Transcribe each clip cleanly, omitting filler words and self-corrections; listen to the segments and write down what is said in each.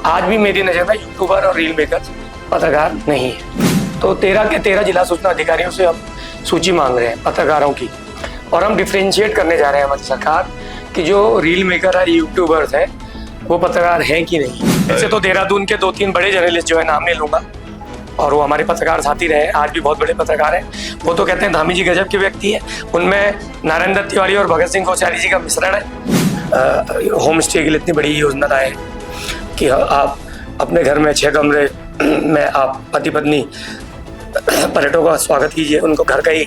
आज भी मेरी नज़र में यूट्यूबर और रील मेकर पत्रकार नहीं है। तो 13 के 13 जिला सूचना अधिकारियों से हम सूची मांग रहे हैं पत्रकारों की, और हम डिफ्रेंशिएट करने जा रहे हैं हमारी सरकार कि जो रील मेकर है, यूट्यूबर्स हैं, वो पत्रकार हैं कि नहीं। ऐसे तो देहरादून के 2-3 बड़े जर्नलिस्ट जो है, नाम नहीं लूंगा, और वो हमारे पत्रकार साथी रहे, आज भी बहुत बड़े पत्रकार हैं। वो तो कहते हैं धामी जी गजब के व्यक्ति हैं। उनमें नारायण दत्त तिवारी और भगत सिंह कोश्यारी जी का मिश्रण है। होम स्टे के लिए इतनी बड़ी योजना लाए कि आप अपने घर में 6 कमरे में आप पति पत्नी पर्यटकों का स्वागत कीजिए, उनको घर का ही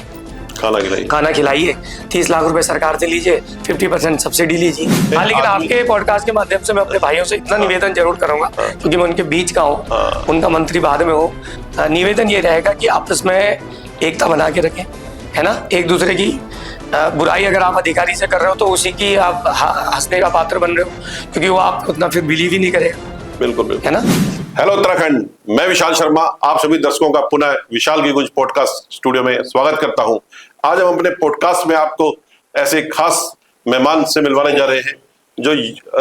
खाना खिलाइए, 30 लाख रुपए सरकार से लीजिए, 50% सब्सिडी लीजिए। हाँ, लेकिन आपके पॉडकास्ट के माध्यम से मैं अपने भाइयों से इतना निवेदन जरूर करूंगा, क्योंकि मैं उनके बीच का हूँ, उनका मंत्री बाद में हो। निवेदन ये रहेगा कि आपस में एकता बना के रखें, है ना। एक दूसरे की बुराई अगर आप अधिकारी से कर रहे हो तो उसी की आप हंसने का पात्र बन रहे हो, क्योंकि वो आप उतना फिर बिलीव ही नहीं करेगा। बिल्कुल बिल्कुल, है ना। हेलो उत्तराखंड, मैं विशाल शर्मा आप सभी दर्शकों का पुनः विशाल की गुंज पॉडकास्ट स्टूडियो में स्वागत करता हूं। आज हम अपने पॉडकास्ट में आपको ऐसे खास मेहमान से मिलवाने जा रहे हैं जो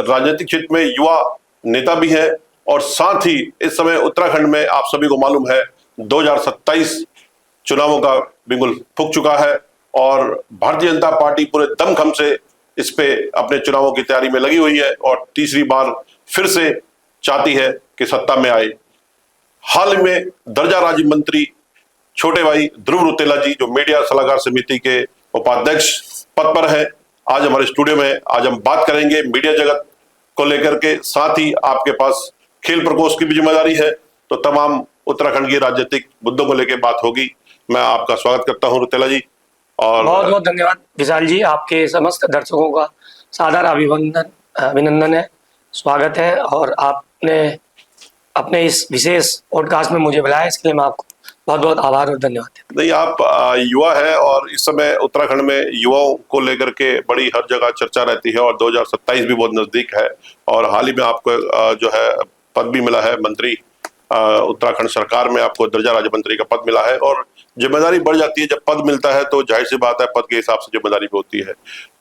राजनीतिक क्षेत्र में युवा नेता भी हैं, और साथ ही इस समय उत्तराखंड में आप सभी को मालूम है 2027 चुनावों का बिगुल फूंक चुका है, और भारतीय जनता पार्टी पूरे दमखम से इस पे अपने चुनावों की तैयारी में लगी हुई है और तीसरी बार फिर से चाहती है कि सत्ता में आए। हाल में दर्जा राज्य मंत्री छोटे भाई ध्रुव रुतेला जी, जो मीडिया सलाहकार समिति के उपाध्यक्ष पद पर है, आज हमारे स्टूडियो में आज हम बात करेंगे मीडिया जगत को लेकर के। साथ ही आपके पास खेल प्रकोष्ठ की भी जिम्मेदारी है, तो तमाम उत्तराखंड की राजनीतिक मुद्दों को लेकर बात होगी। मैं आपका स्वागत करता हूं रुतेला जी। और बहुत बहुत धन्यवाद विशाल जी, आपके समस्त दर्शकों का सादर अभिनंदन है, स्वागत है, और आपने अपने इस विशेष पॉडकास्ट में मुझे बुलाया, इसके लिए मैं आपको बहुत बहुत आभार और धन्यवाद। नहीं, आप युवा है और इस समय उत्तराखंड में युवाओं को लेकर के बड़ी हर जगह चर्चा रहती है, और 2027 भी बहुत नजदीक है, और हाल ही में आपको जो है पद भी मिला है मंत्री, उत्तराखंड सरकार में आपको दर्जा राज्य मंत्री का पद मिला है, और जिम्मेदारी बढ़ जाती है। जब पद मिलता है तो जाहिर सी बात है पद के हिसाब से जिम्मेदारी भी होती है।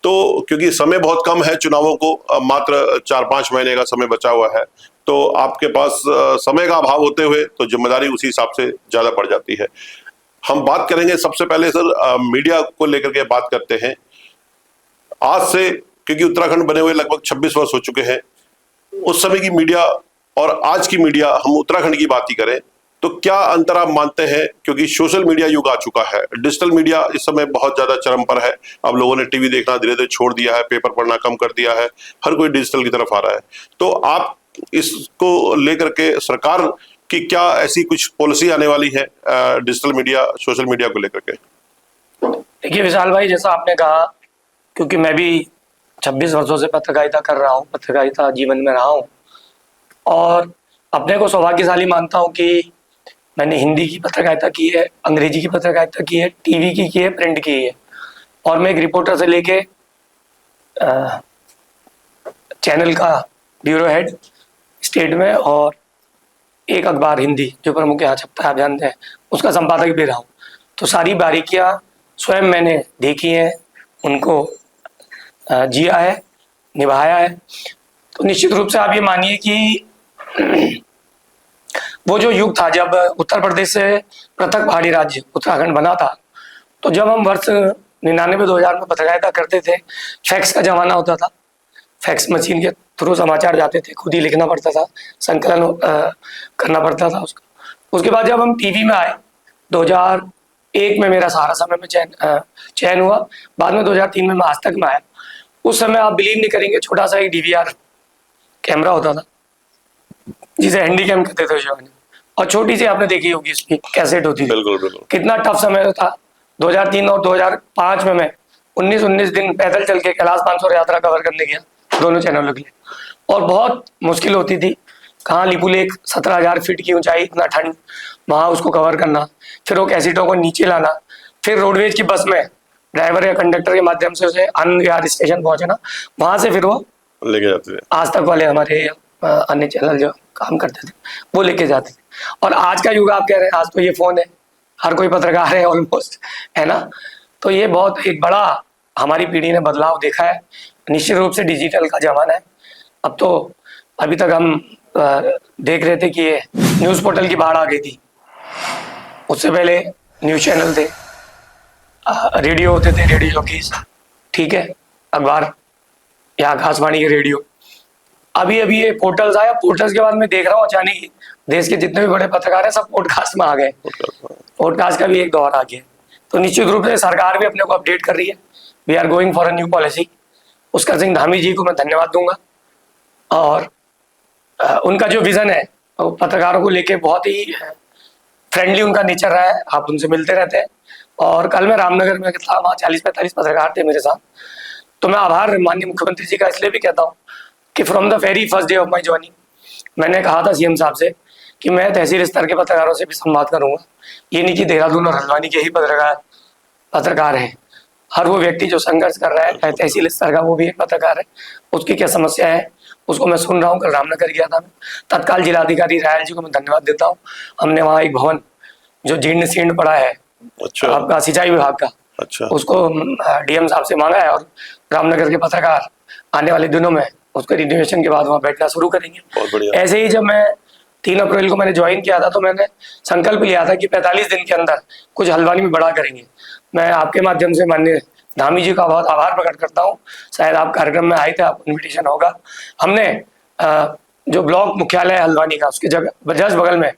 तो क्योंकि समय बहुत कम है, चुनावों को मात्र 4-5 महीने का समय बचा हुआ है, तो आपके पास समय का अभाव होते हुए तो जिम्मेदारी उसी हिसाब से ज्यादा बढ़ जाती है। हम बात करेंगे सबसे पहले सर मीडिया को लेकर के बात करते हैं। आज से, क्योंकि उत्तराखंड बने हुए लगभग 26 वर्ष हो चुके हैं, उस समय की मीडिया और आज की मीडिया, हम उत्तराखंड की बात ही करें तो क्या अंतर आप मानते हैं? क्योंकि सोशल मीडिया युग आ चुका है, डिजिटल मीडिया इस समय बहुत ज्यादा चरम पर है। अब लोगों ने टीवी देखना धीरे धीरे छोड़ दिया है, पेपर पढ़ना कम कर दिया है, हर कोई डिजिटल की तरफ आ रहा है। तो आप इसको लेकर के सरकार की क्या ऐसी कुछ पॉलिसी आने वाली है डिजिटल मीडिया, सोशल मीडिया को लेकर के? देखिए विशाल भाई, जैसा आपने कहा, क्योंकि मैं भी 26 वर्षों से पत्रकारिता कर रहा हूँ, पत्रकारिता जीवन में रहा हूँ, और अपने को सौभाग्यशाली मानता हूँ कि मैंने हिंदी की पत्रकारिता की है, अंग्रेजी की पत्रकारिता की है, टीवी की है, प्रिंट की है, और मैं एक रिपोर्टर से लेके चैनल का ब्यूरो हेड स्टेट में, और एक अखबार हिंदी जो प्रमुख यहाँ छपता है, आप जानते हैं, उसका संपादक भी रहा हूँ। तो सारी बारीकियाँ स्वयं मैंने देखी हैं, उनको जिया है, निभाया है। तो निश्चित रूप से आप ये मानिए कि वो जो युग था जब उत्तर प्रदेश से पृथक पहाड़ी राज्य उत्तराखंड बना था, तो जब हम वर्ष 99-2000 में पत्रकारिता करते थे, फैक्स का जमाना होता था, फैक्स मशीन के थ्रू समाचार जाते थे, खुद ही लिखना पड़ता था, संकलन करना पड़ता था उसका। उसके बाद जब हम टीवी में आए, 2001 में मेरा सहारा समय में चयन हुआ, बाद में 2003 में मैं आज तक में आया। उस समय आप बिलीव नहीं करेंगे, छोटा सा एक DVR कैमरा होता था, जिसे हैंडी कैम कहते थे उस, और छोटी सी आपने देखी होगी उसकी कैसेट होती थी। बिल्कुल बिल्कुल। कितना टफ समय था। 2003 और 2005 में मैं 19 दिन पैदल चल के कैलाश मानसरोवर यात्रा कवर करने गया, दोनों चैनलों के लिए, और बहुत मुश्किल होती थी। कहाँ लिपू लेक 17,000 फीट की ऊंचाई, इतना ठंड, वहाँ उसको कवर करना, फिर वो कैसेटों को नीचे लाना, फिर रोडवेज की बस में ड्राइवर या कंडक्टर के माध्यम से उसे आनंद विहार स्टेशन पहुंचना, वहां से फिर वो लेके जाते थे। आज तक वाले हमारे अन्य चैनल जो काम करते थे वो लेके जाते थे। और आज का युग आप कह रहे हैं, आज तो ये फोन है, हर कोई पत्रकार है ऑलमोस्ट, है ना। तो ये बहुत एक बड़ा हमारी पीढ़ी ने बदलाव देखा है। निश्चित रूप से डिजिटल का जमाना है। अब तो अभी तक हम देख रहे थे कि ये न्यूज़ पोर्टल की बाढ़ आ गई थी। उससे पहले न्यूज़ चैनल थे, रेडियो होते थे, रेडियो जॉकीज, ठीक है, अखबार या आकाशवाणी के रेडियो। अभी अभी ये पोर्टल्स आया, पोर्टल्स के बाद मैं देख रहा हूँ अचानक ही देश के जितने भी बड़े पत्रकार हैं सब पॉडकास्ट में आ गए। पॉडकास्ट का भी एक दौर आ गया। तो निश्चित रूप से सरकार भी अपने को अपडेट कर रही है। We are going for a new policy. उसका सिंह धामी जी को मैं धन्यवाद दूंगा, और उनका जो विजन है वो पत्रकारों को लेके बहुत ही फ्रेंडली उनका नेचर रहा है। आप उनसे मिलते रहते हैं। और कल मैं रामनगर में था, वहाँ 40-45 पत्रकार थे मेरे साथ। तो मैं आभार माननीय मुख्यमंत्री जी का इसलिए भी कहता हूँ कि from the very first day of my joining मैंने कहा था सीएम साहब से कि मैं तहसील स्तर के पत्रकारों से भी संवाद करूंगा। ये नहीं कि देहरादून और हल्द्वानी के ही पत्रकार हैं। हर वो व्यक्ति जो संघर्ष कर रहा है तहसील स्तर का, वो भी एक पत्रकार है। उसकी क्या समस्या है उसको मैं सुन रहा हूँ। कल रामनगर गया था मैं, तत्काल जिलाधिकारी रायल जी को मैं धन्यवाद देता हूँ। हमने वहाँ एक भवन जो जीर्ण शीर्ण पड़ा है, अच्छा, आपका सिंचाई विभाग का, अच्छा, उसको डीएम साहब से मांगा है, और रामनगर के पत्रकार आने वाले दिनों में उसके रिनोवेशन के बाद वहाँ बैठना शुरू करेंगे। बहुत बढ़िया। ऐसे ही जब मैं 3 अप्रैल को मैंने ज्वाइन किया था तो मैंने संकल्प लिया था कि 45 दिन के अंदर कुछ हल्द्वानी में बड़ा करेंगे। मैं आपके माध्यम से माननीय धामी जी का बहुत आभार प्रकट करता हूँ। शायद आप कार्यक्रम में आए थे, आपको इन्विटेशन होगा। हमने जो ब्लॉक मुख्यालय हल्द्वानी का, उसके जगह जस्ट बगल में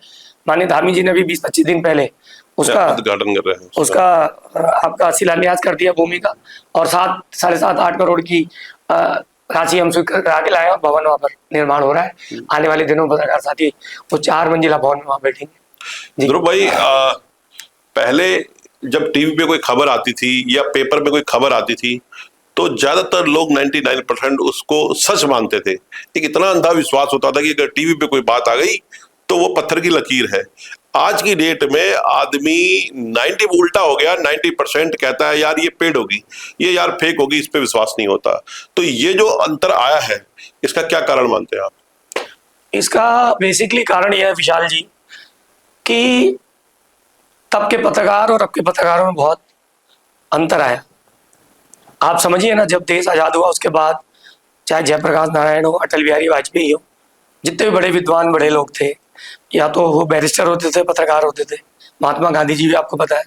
माननीय धामी जी ने भी 20-25 दिन पहले उसका उद्घाटन कर रहे हैं, उसका आपका शिलान्यास कर दिया भूमि का, और 7-7.5 करोड़ की राशि हम स्वीकृत करा के लाए, और भवन वहाँ पर निर्माण हो रहा है। आने वाले दिनों में पत्रकार साथी वो 4 मंजिला भवन में वहाँ बैठेंगे। ध्रुव भाई, पहले जब टीवी पे कोई खबर आती थी या पेपर में कोई खबर आती थी तो ज्यादातर लोग 99% उसको सच मानते थे। एक इतना अंधा विश्वास होता था कि अगर टीवी पे कोई बात आ गई तो वो पत्थर की लकीर है। आज की डेट में आदमी 90 उल्टा हो गया, 90% कहता है यार ये पेड होगी, ये यार फेक होगी, इस पे विश्वास नहीं होता। तो ये जो अंतर आया है, इसका क्या कारण मानते हैं आप? इसका बेसिकली कारण यह है विशाल जी कि तब के पत्रकार और अब के पत्रकारों में बहुत अंतर आया। आप समझिए ना, जब देश आजाद हुआ उसके बाद चाहे जयप्रकाश नारायण हो, अटल बिहारी वाजपेयी हो, जितने भी बड़े विद्वान बड़े लोग थे, या तो वो बैरिस्टर होते थे, पत्रकार होते थे। महात्मा गांधी जी भी आपको पता है,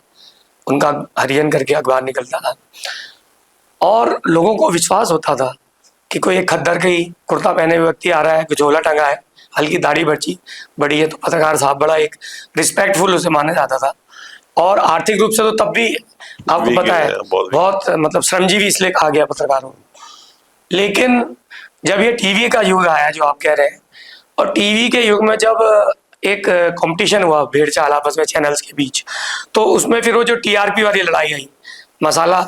उनका हरिजन करके अखबार निकलता था, और लोगों को विश्वास होता था कि कोई एक खद्दर के ही कुर्ता पहने हुए व्यक्ति आ रहा है, झोला टंगा है, हल्की दाढ़ी बड़ी है, तो पत्रकार साहब बड़ा एक रिस्पेक्टफुल उसे माना जाता था। और आर्थिक रूप से तो तब भी आपको पता है बहुत मतलब श्रमजीवी इसलिए कहा गया पत्रकारों को। लेकिन जब ये टीवी का युग आया जो आप कह रहे हैं, और टीवी के युग में जब एक कंपटीशन हुआ भेड़ चाल आपस में चैनल्स के बीच, तो उसमें फिर वो जो टीआरपी वाली लड़ाई आई, मसाला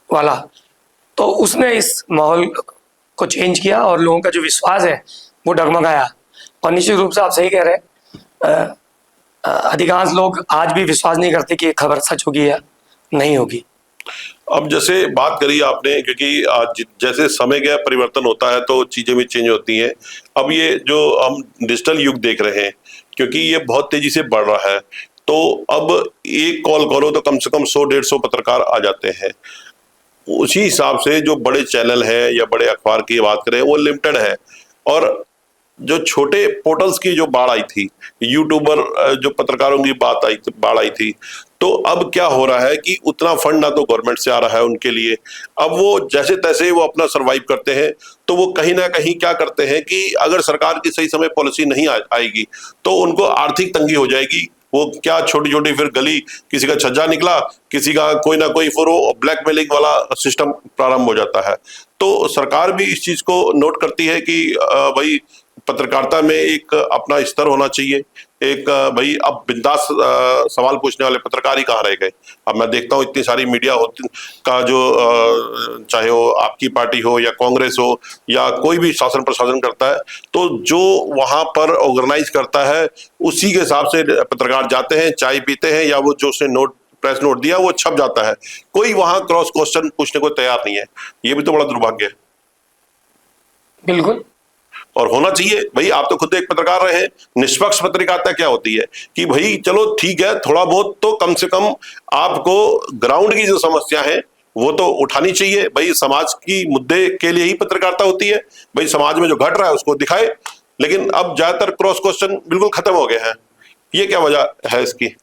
वाला, तो उसने इस माहौल को चेंज किया और लोगों का जो विश्वास है वो डगमगाया। और निश्चित रूप से आप सही कह रहे हैं, अधिकांश लोग आज भी विश्वास नहीं करते कि ये खबर सच होगी या नहीं होगी। अब जैसे बात करी आपने, क्योंकि आज जैसे समय का परिवर्तन होता है तो चीजें भी चेंज होती हैं। अब ये जो हम डिजिटल युग देख रहे हैं, क्योंकि ये बहुत तेजी से बढ़ रहा है, तो अब एक कॉल करो तो कम से कम 100-150 पत्रकार आ जाते हैं। उसी हिसाब से जो बड़े चैनल है या बड़े अखबार की बात करें वो लिमिटेड है, और जो छोटे पोर्टल्स की जो बाढ़ आई थी, यूट्यूबर जो पत्रकारों की बाढ़ आई थी, तो अब क्या हो रहा है कि उतना फंड ना तो गवर्नमेंट से आ रहा है उनके लिए। अब वो जैसे तैसे वो अपना सरवाइव करते हैं, तो वो कहीं ना कहीं क्या करते हैं कि अगर सरकार की सही समय पॉलिसी नहीं आएगी तो उनको आर्थिक तंगी हो जाएगी। वो क्या छोटी छोटी फिर गली, किसी का छज्जा निकला, किसी का कोई ना कोई, फिर वो ब्लैकमेलिंग वाला सिस्टम प्रारंभ हो जाता है। तो सरकार भी इस चीज को नोट करती है कि भाई पत्रकारिता में एक अपना स्तर होना चाहिए। एक भाई अब बिंदास सवाल पूछने वाले पत्रकार ही कहाँ रह गए। अब मैं देखता हूँ इतनी सारी मीडिया होती का जो चाहे वो आपकी पार्टी हो या कांग्रेस हो या कोई भी शासन प्रशासन करता है, तो जो वहां पर ऑर्गेनाइज करता है उसी के हिसाब से पत्रकार जाते हैं, चाय पीते हैं, या वो जो उसने प्रेस नोट दिया वो छप जाता है। कोई वहां क्रॉस क्वेश्चन पूछने को तैयार नहीं है। ये भी तो बड़ा दुर्भाग्य है। बिल्कुल, और होना चाहिए भाई। आप तो खुद एक पत्रकार रहे हैं। निष्पक्ष पत्रकारिता क्या होती है कि भाई चलो ठीक है, थोड़ा बहुत तो कम से कम आपको ग्राउंड की जो समस्या है वो तो उठानी चाहिए। भाई समाज की मुद्दे के लिए ही पत्रकारिता होती है। भाई समाज में जो घट रहा है उसको दिखाए। लेकिन अब ज्यादातर क्रॉस क्वेश्चन बिल्कुल खत्म हो गए हैं, ये क्या वजह है इसकी?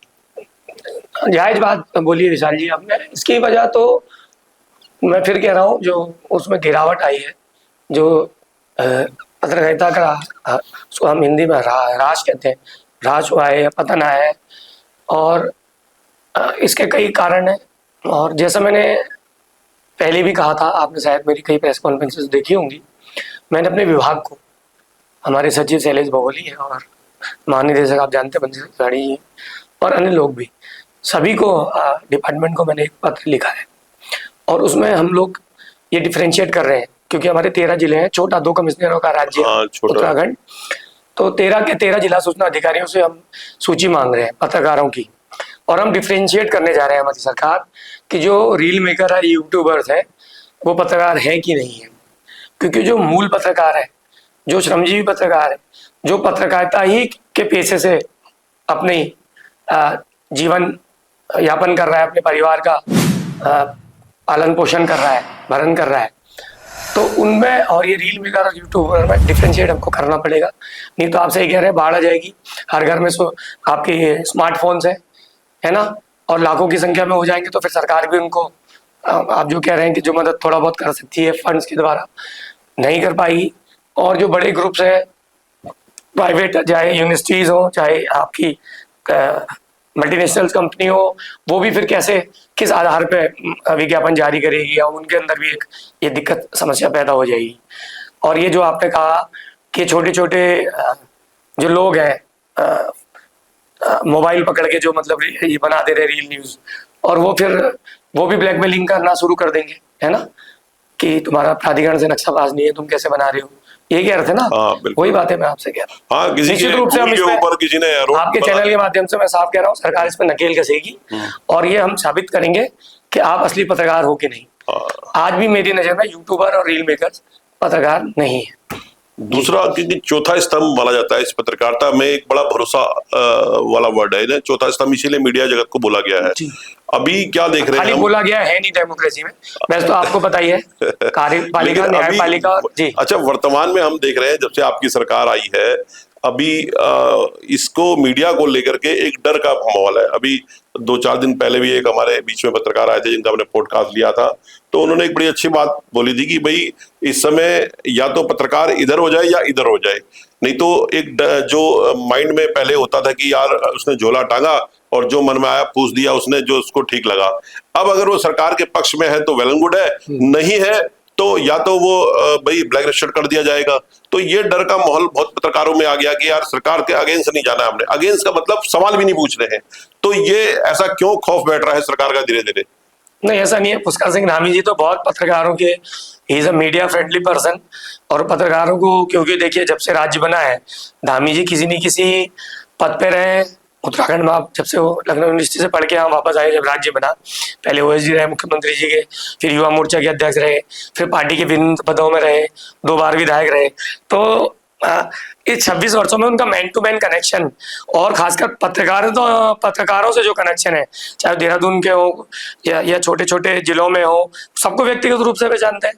जायज बात बोलिए विशाल जी आपने। इसकी वजह तो मैं फिर कह रहा हूँ, जो उसमें गिरावट आई है, जो पत्रकारिता का उसको हम हिंदी में राज कहते हैं, राज हुआ है या पतन आया है, और इसके कई कारण हैं। और जैसा मैंने पहले भी कहा था, आपने शायद मेरी कई प्रेस कॉन्फ्रेंसेस देखी होंगी, मैंने अपने विभाग को, हमारे सचिव शैलेश बघोली हैं और महानिदेशक आप जानते हैं बंसी गाड़ी जी, और अन्य लोग भी, सभी को डिपार्टमेंट को मैंने एक पत्र लिखा है, और उसमें हम लोग ये डिफ्रेंशिएट कर रहे हैं, क्योंकि हमारे 13 जिले हैं, छोटा 2 कमिश्नरों का राज्य उत्तराखंड, तो 13 के 13 जिला सूचना अधिकारियों से हम सूची मांग रहे हैं पत्रकारों की, और हम डिफ्रेंशिएट करने जा रहे हैं हमारी सरकार कि जो रील मेकर है, यूट्यूबर्स है, वो पत्रकार है कि नहीं है। क्योंकि जो मूल पत्रकार है, जो श्रमजीवी पत्रकार है, जो पत्रकारिता ही के पेशे से अपने जीवन यापन कर रहा है, अपने परिवार का पालन पोषण कर रहा है, भरण कर रहा है, तो उनमें और ये रील मेकर और यूट्यूबर में डिफ्रेंशिएट हमको करना पड़ेगा। नहीं तो आप सही कह रहे हैं, बाढ़ आ जाएगी, हर घर में आपके स्मार्टफोन्स है ना, और लाखों की संख्या में हो जाएंगे, तो फिर सरकार भी उनको, आप जो कह रहे हैं कि जो मदद थोड़ा बहुत कर सकती है फंड्स के द्वारा, नहीं कर पाएगी। और जो बड़े ग्रुप्स है, प्राइवेट, चाहे यूनिवर्सिटीज हो, चाहे आपकी मल्टीनेशनल कंपनी हो, वो भी फिर कैसे, किस आधार पे विज्ञापन जारी करेगी, या उनके अंदर भी एक ये दिक्कत समस्या पैदा हो जाएगी। और ये जो आपने कहा कि छोटे छोटे जो लोग हैं, मोबाइल पकड़ के जो मतलब ये बना दे रहे रील न्यूज, और वो भी ब्लैकमेलिंग करना शुरू कर देंगे, है ना, कि तुम्हारा प्राधिकरण से नक्शा पास नहीं है, तुम कैसे बना रहे हो, ये कह रहे थे ना। वही बात है, मैं आपसे कह रहा हूँ, निश्चित रूप से हम किसी ने आपके चैनल के माध्यम से मैं साफ कह रहा हूँ, सरकार इस पर नकेल कसेगी, और ये हम साबित करेंगे कि आप असली पत्रकार हो कि नहीं। आज भी मेरी नजर में यूट्यूबर और रील मेकर्स पत्रकार नहीं है। दूसरा, क्योंकि चौथा स्तंभ माना जाता है इस पत्रकारिता में, एक बड़ा भरोसा वाला वर्ड है ना, चौथा स्तंभ, इसीलिए मीडिया जगत को बोला गया है। अभी क्या देख रहे हैं हम? बोला गया है नहीं डेमोक्रेसी में, वैसे तो आपको पता ही है, कार्यपालिका, न्यायपालिका जी। अच्छा, वर्तमान में हम देख रहे हैं, जब से आपकी सरकार आई है, अभी इसको मीडिया को लेकर के एक डर का माहौल है। अभी 2-4 दिन पहले भी एक हमारे बीच में पत्रकार आए थे जिनका हमने पॉडकास्ट लिया था, तो उन्होंने एक बड़ी अच्छी बात बोली थी कि भाई इस समय या तो पत्रकार इधर हो जाए या इधर हो जाए, नहीं तो एक जो माइंड में पहले होता था कि यार उसने झोला टांगा और जो मन में आया पूछ दिया उसने, जो उसको ठीक लगा। अब अगर वो सरकार के पक्ष में है तो वेल एंड गुड है, नहीं है तो या तो वो भाई ब्लैक लिस्टेड कर दिया जाएगा। तो ये डर का माहौल बहुत पत्रकारों में आ गया कि यार सरकार के अगेंस्ट नहीं जाना है हमने। अगेंस्ट का मतलब सवाल भी नहीं पूछ रहे हैं, तो ये ऐसा क्यों खौफ बैठ रहा है सरकार का धीरे धीरे? नहीं, ऐसा नहीं है। पुष्कर सिंह धामी जी तो बहुत पत्रकारों के, he is a media friendly person, और पत्रकारों को, क्योंकि देखिए जब से राज्य बना है, धामी जी किसी न किसी पद पे रहे उत्तराखंड में। आप जब से वो लखनऊ यूनिवर्सिटी से पढ़ के यहाँ वापस आए, जब राज्य बना, पहले ओएसडी रहे मुख्यमंत्री जी के, फिर युवा मोर्चा के अध्यक्ष रहे, फिर पार्टी के विभिन्न पदों में रहे, 2 बार विधायक रहे। तो इस 26 वर्षों में उनका मैन टू मैन कनेक्शन, और खासकर पत्रकारों से जो कनेक्शन है, चाहे देहरादून के हो या छोटे छोटे जिलों में हो, सबको व्यक्तिगत रूप से पहचानते हैं।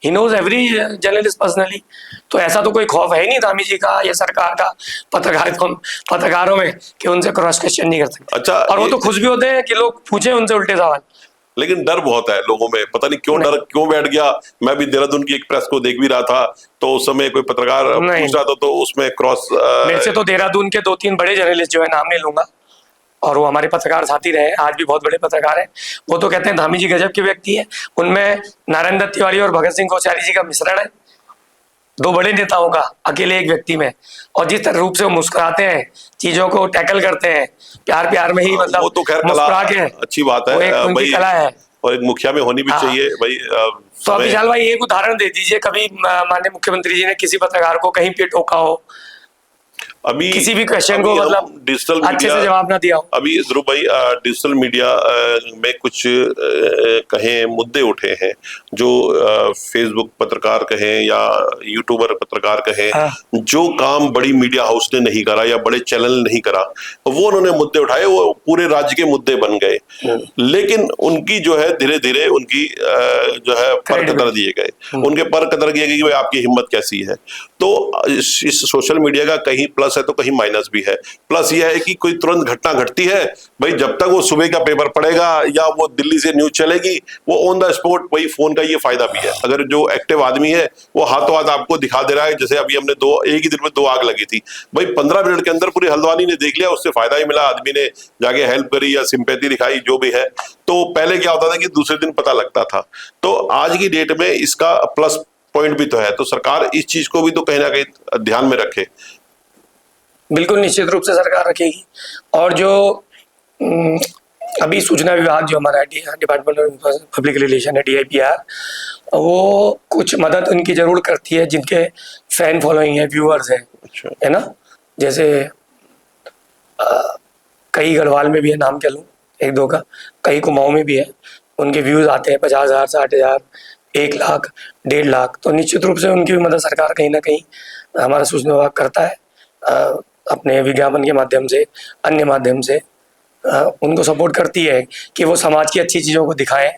He knows every journalist personally. तो ऐसा तो कोई खौफ है ही नहीं धामी जी का या सरकार का पत्रकारों में कि उनसे क्रॉस क्वेश्चन नहीं कर सकते। अच्छा, और वो तो खुश भी होते हैं कि लोग पूछे उनसे उल्टे सवाल। लेकिन डर बहुत है लोगों में, पता नहीं क्यों डर क्यों बैठ गया। मैं भी देहरादून की एक प्रेस को देख भी रहा था, तो उस समय कोई पत्रकार पूछ रहा था तो उसमें क्रॉस, मेरे से तो देहरादून के 2-3 बड़े जर्नलिस्ट जो है, नाम नहीं लूंगा, और वो हमारे पत्रकार साथी रहे, आज भी बहुत बड़े पत्रकार हैं, वो तो कहते हैं धामी जी गजब के व्यक्ति है। उनमें नारायण दत्त तिवारी और भगत सिंह कोश्यारी जी का मिश्रण है, 2 बड़े नेताओं का अकेले एक व्यक्ति में। और जिस तरह रूप से वो मुस्कुराते हैं, चीजों को टैकल करते हैं, प्यार में ही, मतलब वो तो खैर मुस्कुरा के, अच्छी बात है, उनकी कला है, और एक मुखिया में होनी भी चाहिए भाई। तो अब विशाल भाई एक उदाहरण दे दीजिए, कभी माननीय मुख्यमंत्री जी ने किसी पत्रकार को कहीं पे टोका हो? अभी किसी भी क्वेश्चन को अभी हम मतलब डिजिटल अच्छे मीडिया से जवाब ना दिया हो। अभी ध्रुव भाई डिजिटल मीडिया में कुछ कहें मुद्दे उठे हैं जो फेसबुक पत्रकार कहें या यूट्यूबर पत्रकार कहें, हाँ। जो काम बड़ी मीडिया हाउस ने नहीं करा या बड़े चैनल ने नहीं करा, वो उन्होंने मुद्दे उठाए, वो पूरे राज्य के मुद्दे बन गए। लेकिन उनकी जो है धीरे धीरे उनकी जो है पर कतर दिए गए, उनके पर कतर दिए गए कि भाई आपकी हिम्मत कैसी है। तो इस सोशल मीडिया का कहीं प्लस है तो कहीं माइनस भी है। प्लस यह है कि कोई तुरंत घटना घटती है, भाई जब तक वो सुबह का पेपर पढ़ेगा या वो दिल्ली से न्यूज चलेगी, वो ऑन द स्पॉट, वही फोन का ये फायदा भी है। अगर जो एक्टिव आदमी है वो हाथों हाथ आपको दिखा दे रहा है, जैसे अभी हमने एक ही दिन में 2 आग लगी थी, भाई 15 मिनट के अंदर पूरी हल्द्वानी ने देख लिया, उससे फायदा ही मिला, आदमी ने जाके हेल्प करी या सिंपैथी दिखाई, जो भी है। तो पहले क्या होता था कि दूसरे दिन पता लगता था। तो आज की डेट में इसका प्लस पॉइंट भी तो है, तो सरकार इस चीज को भी तो कहीं ना कहीं ध्यान में रखे। बिल्कुल निश्चित रूप से सरकार रखेगी। और जो अभी सूचना विभाग जो हमारा डिपार्टमेंट ऑफ पब्लिक रिलेशन है, DIPR, वो कुछ मदद उनकी जरूर करती है जिनके फैन फॉलोइंग है, व्यूअर्स हैं। अच्छा। है ना, जैसे कई गढ़वाल में भी है, नाम क्या लूँ, 1-2 का, कई कुमाऊं में भी है, उनके व्यूज आते हैं 50,000, 60,000, 1 लाख, 1.5 लाख। तो निश्चित रूप से उनकी भी मदद सरकार कहीं ना कहीं, हमारा सूचना विभाग करता है, अपने विज्ञापन के माध्यम से, अन्य माध्यम से उनको सपोर्ट करती है कि वो समाज की अच्छी चीज़ों को दिखाएं।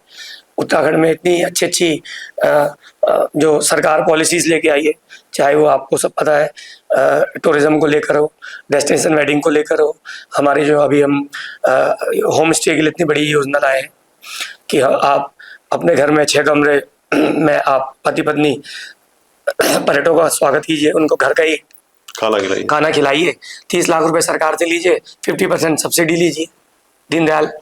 उत्तराखंड में इतनी अच्छी अच्छी जो सरकार पॉलिसीज लेके आई है, चाहे वो आपको सब पता है टूरिज्म को लेकर हो, डेस्टिनेशन वेडिंग को लेकर हो, हमारे जो अभी हम होम स्टे के लिए इतनी बड़ी योजना लाए हैं कि आप अपने घर में 6 कमरे में आप पति पत्नी पर्यटकों का स्वागत कीजिए, उनको घर का ही खाना खिलाइए, 30 लाख रुपए सरकार से लीजिए, 50% सब्सिडी लीजिए, दीनदयाल।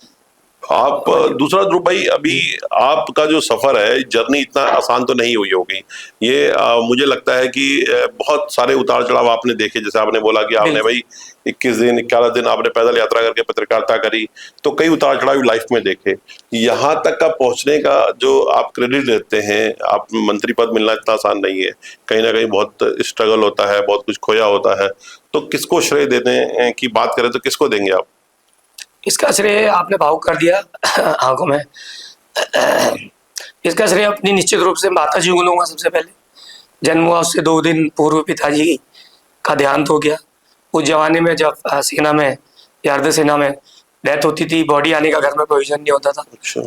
आप दूसरा ध्रुव भाई, अभी आपका जो सफर है, जर्नी इतना आसान तो नहीं हुई होगी। ये मुझे लगता है कि बहुत सारे उतार चढ़ाव आपने देखे, जैसे आपने बोला कि आपने भाई 21 दिन 11 दिन आपने पैदल यात्रा करके पत्रकारिता करी, तो कई उतार चढ़ाव लाइफ में देखे। यहाँ तक का पहुंचने का जो आप क्रेडिट देते हैं, आप मंत्री पद मिलना इतना आसान नहीं है, कहीं ना कहीं बहुत स्ट्रगल होता है, बहुत कुछ खोया होता है। तो किसको श्रेय देने की बात करें तो किसको देंगे आप? इसका श्रेय आपने भावुक कर दिया आंखों में। इसका श्रेय अपनी निश्चित रूप से माता जी को लूंगा। सबसे पहले जन्म हुआ उससे 2 दिन पूर्व पिताजी का देहांत हो गया। उस जमाने में जब सेना में या अर्ध सेना में डेथ होती थी, बॉडी आने का घर में प्रोविजन नहीं होता था।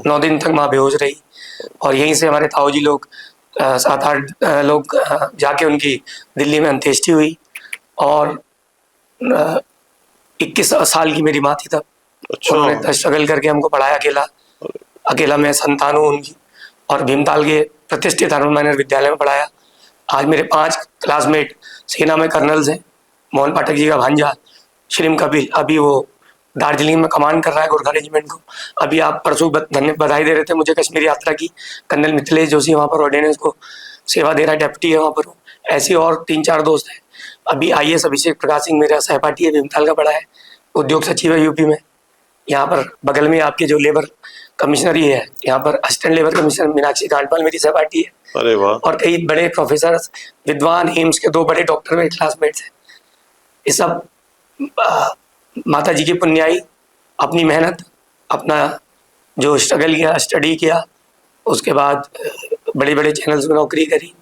9 दिन तक माँ बेहोश रही, और यहीं से हमारे ताऊ जी लोग 7-8 लोग जाके उनकी दिल्ली में अंत्येष्टि हुई। और 21 साल की मेरी माँ थी तब। उन्होंने स्ट्रगल करके हमको पढ़ाया, अकेला मैं संतान हूँ उनकी, और भीमताल के प्रतिष्ठित हरमन माइनर विद्यालय में पढ़ाया। आज मेरे 5 क्लासमेट सेना में कर्नल्स हैं। मोहन पाठक जी का भांजा श्रीम कपिल, अभी वो दार्जिलिंग में कमांड कर रहा है गोरखा रेजिमेंट को। अभी आप परसों बधाई दे रहे थे मुझे कश्मीर यात्रा की, कर्नल मिथिलेश जोशी वहाँ पर ऑर्डिनेंस को सेवा दे रहा है, डेप्यूटी है वहाँ पर। ऐसे और 3-4 दोस्त हैं। अभी IAS अभिषेक प्रकाश सिंह मेरा सहपाठी है, भीमताल का पढ़ा है, उद्योग सचिव है यूपी में। यहाँ पर बगल में आपके जो लेबर कमिश्नरी है, यहाँ पर assistant labour commissioner Meenakshi Kandpal मेरी सहपाठी है। अरे वाह। और कई बड़े प्रोफेसर, विद्वान, एम्स के 2 बड़े डॉक्टर मेरे क्लासमेट्स हैं। ये सब माता जी की पुण्याई, अपनी मेहनत, अपना जो स्ट्रगल किया, स्टडी किया, उसके बाद बड़े बड़े चैनल्स में नौकरी करी,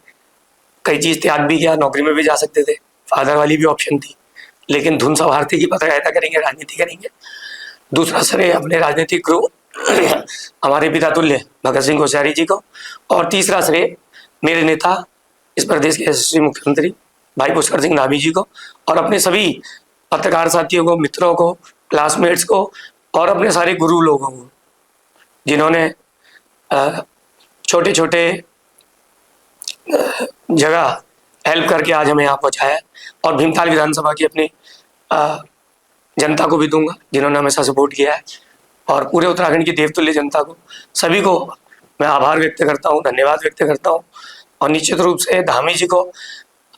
कई चीज़ त्याग भी किया। नौकरी में भी जा सकते थे, फादर वाली भी ऑप्शन थी, लेकिन धुन सवारती की पत्रकारिता करेंगे, राजनीति करेंगे। दूसरा श्रेय अपने राजनीतिक गुरु हमारे पिता तुल्य भगत सिंह कोश्यारी जी को, और तीसरा श्रेय मेरे नेता, इस प्रदेश के यशस्वी मुख्यमंत्री भाई पुष्कर सिंह धामी जी को, और अपने सभी पत्रकार साथियों को, मित्रों को, क्लासमेट्स को, और अपने सारे गुरु लोगों को, जिन्होंने छोटे छोटे जगह हेल्प करके आज हमें यहाँ पहुँचाया। और भीमताल विधानसभा की अपनी जनता को भी दूंगा, जिन्होंने हमेशा सपोर्ट किया है, और पूरे उत्तराखंड की देवतुल्य जनता को, सभी को मैं आभार व्यक्त करता हूँ, धन्यवाद व्यक्त करता हूँ। और निश्चित रूप से धामी जी को,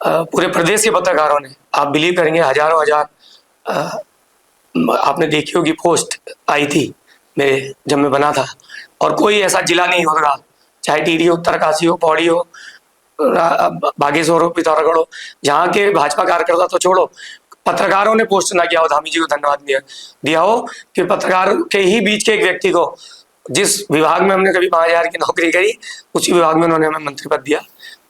पूरे प्रदेश के पत्रकारों ने, आप बिलीव करेंगे, हजारों हजार आपने देखी होगी पोस्ट आई थी मेरे जब मैं बना था, और कोई ऐसा जिला नहीं होगा, चाहे टिहरी हो, उत्तरकाशी हो, पौड़ी हो, बागेश्वर हो, पिथौरागढ़ हो, जहाँ के भाजपा कार्यकर्ता तो छोड़ो, पत्रकारों ने पोस्ट ना किया हो, धामी जी को धन्यवाद दिया हो कि पत्रकार के ही बीच के एक व्यक्ति को, जिस विभाग में हमने कभी 5,000 की नौकरी करी, उसी विभाग में उन्होंने हमें मंत्री पद दिया।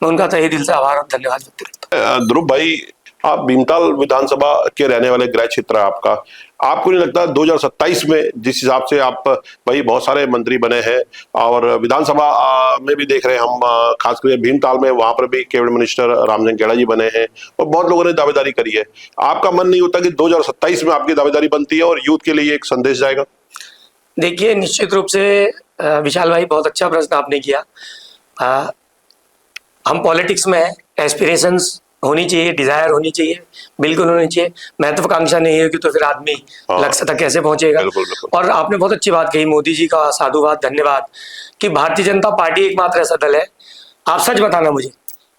मैं उनका तहे दिल से आभार और धन्यवाद व्यक्त करता हूँ। ध्रुव भाई, आप भीमताल विधानसभा के रहने वाले गृह क्षेत्र है आपका, आपको नहीं लगता 2027 में जिस हिसाब से आप भाई बहुत सारे मंत्री बने हैं और विधानसभा में भी देख रहे हैं हम, खासकर भीमताल में वहां पर भी कैबिनेट मिनिस्टर रामसिंह खेड़ा जी बने हैं और बहुत लोगों ने दावेदारी करी है, आपका मन नहीं होता कि 2027 में आपकी दावेदारी बनती है और यूथ के लिए एक संदेश जाएगा? देखिए, निश्चित रूप से विशाल भाई, बहुत अच्छा प्रश्न आपने किया। हम पॉलिटिक्स में एस्पिरेशंस होनी चाहिए, डिजायर होनी चाहिए, बिल्कुल होनी चाहिए। महत्वाकांक्षा नहीं होगी तो फिर आदमी लक्ष्य तक कैसे पहुंचेगा। बिल्कुल, बिल्कुल। और आपने बहुत अच्छी बात कही, मोदी जी का साधुवाद, धन्यवाद, कि भारतीय जनता पार्टी एकमात्र ऐसा दल है। आप सच बताना मुझे,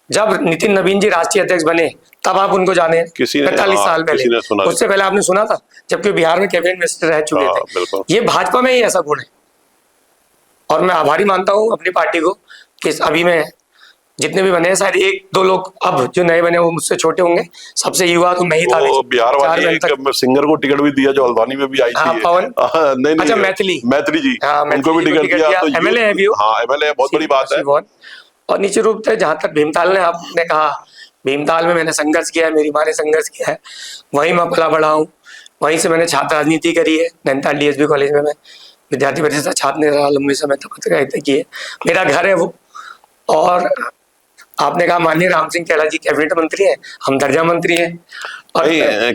जब नितिन नवीन जी राष्ट्रीय अध्यक्ष बने तब आप उनको जाने? 45 साल पहले, उससे पहले आपने सुना था, जबकि बिहार में कैबिनेट मिनिस्टर रह चुके थे। ये भाजपा में ही ऐसा गुण है और मैं आभारी मानता हूँ अपनी पार्टी को कि अभी मैं जितने भी बने हैं, शायद 1-2 लोग अब जो नए बने वो मुझसे छोटे होंगे, सबसे युवा तो मैं ही था। बिहार वाली एक सिंगर को टिकट भी दिया जो हल्द्वानी में भी आई थी, पवन, नहीं, अच्छा, मैथिली जी, उनको भी टिकट दिया, तो एमएलए है भी, एमएलए, बहुत बड़ी बात है। और निश्चित रूप से जहां तक भीमताल ने आपने कहा, भीमताल में मैंने संघर्ष किया है, मेरी माँ ने संघर्ष किया है, वहीं मैं पला बड़ा हूँ, वहीं से मैंने छात्र राजनीति करी है। नैनीताल डीएसपी कॉलेज में मैं विद्यार्थी परिषद का छात्र रहा लंबे समय तक, पत्रकारिता की है, मेरा घर है वो। और आपने कहा माननीय रामसिंह खेड़ा जी कैबिनेट मंत्री है, हम दर्जा मंत्री हैं। और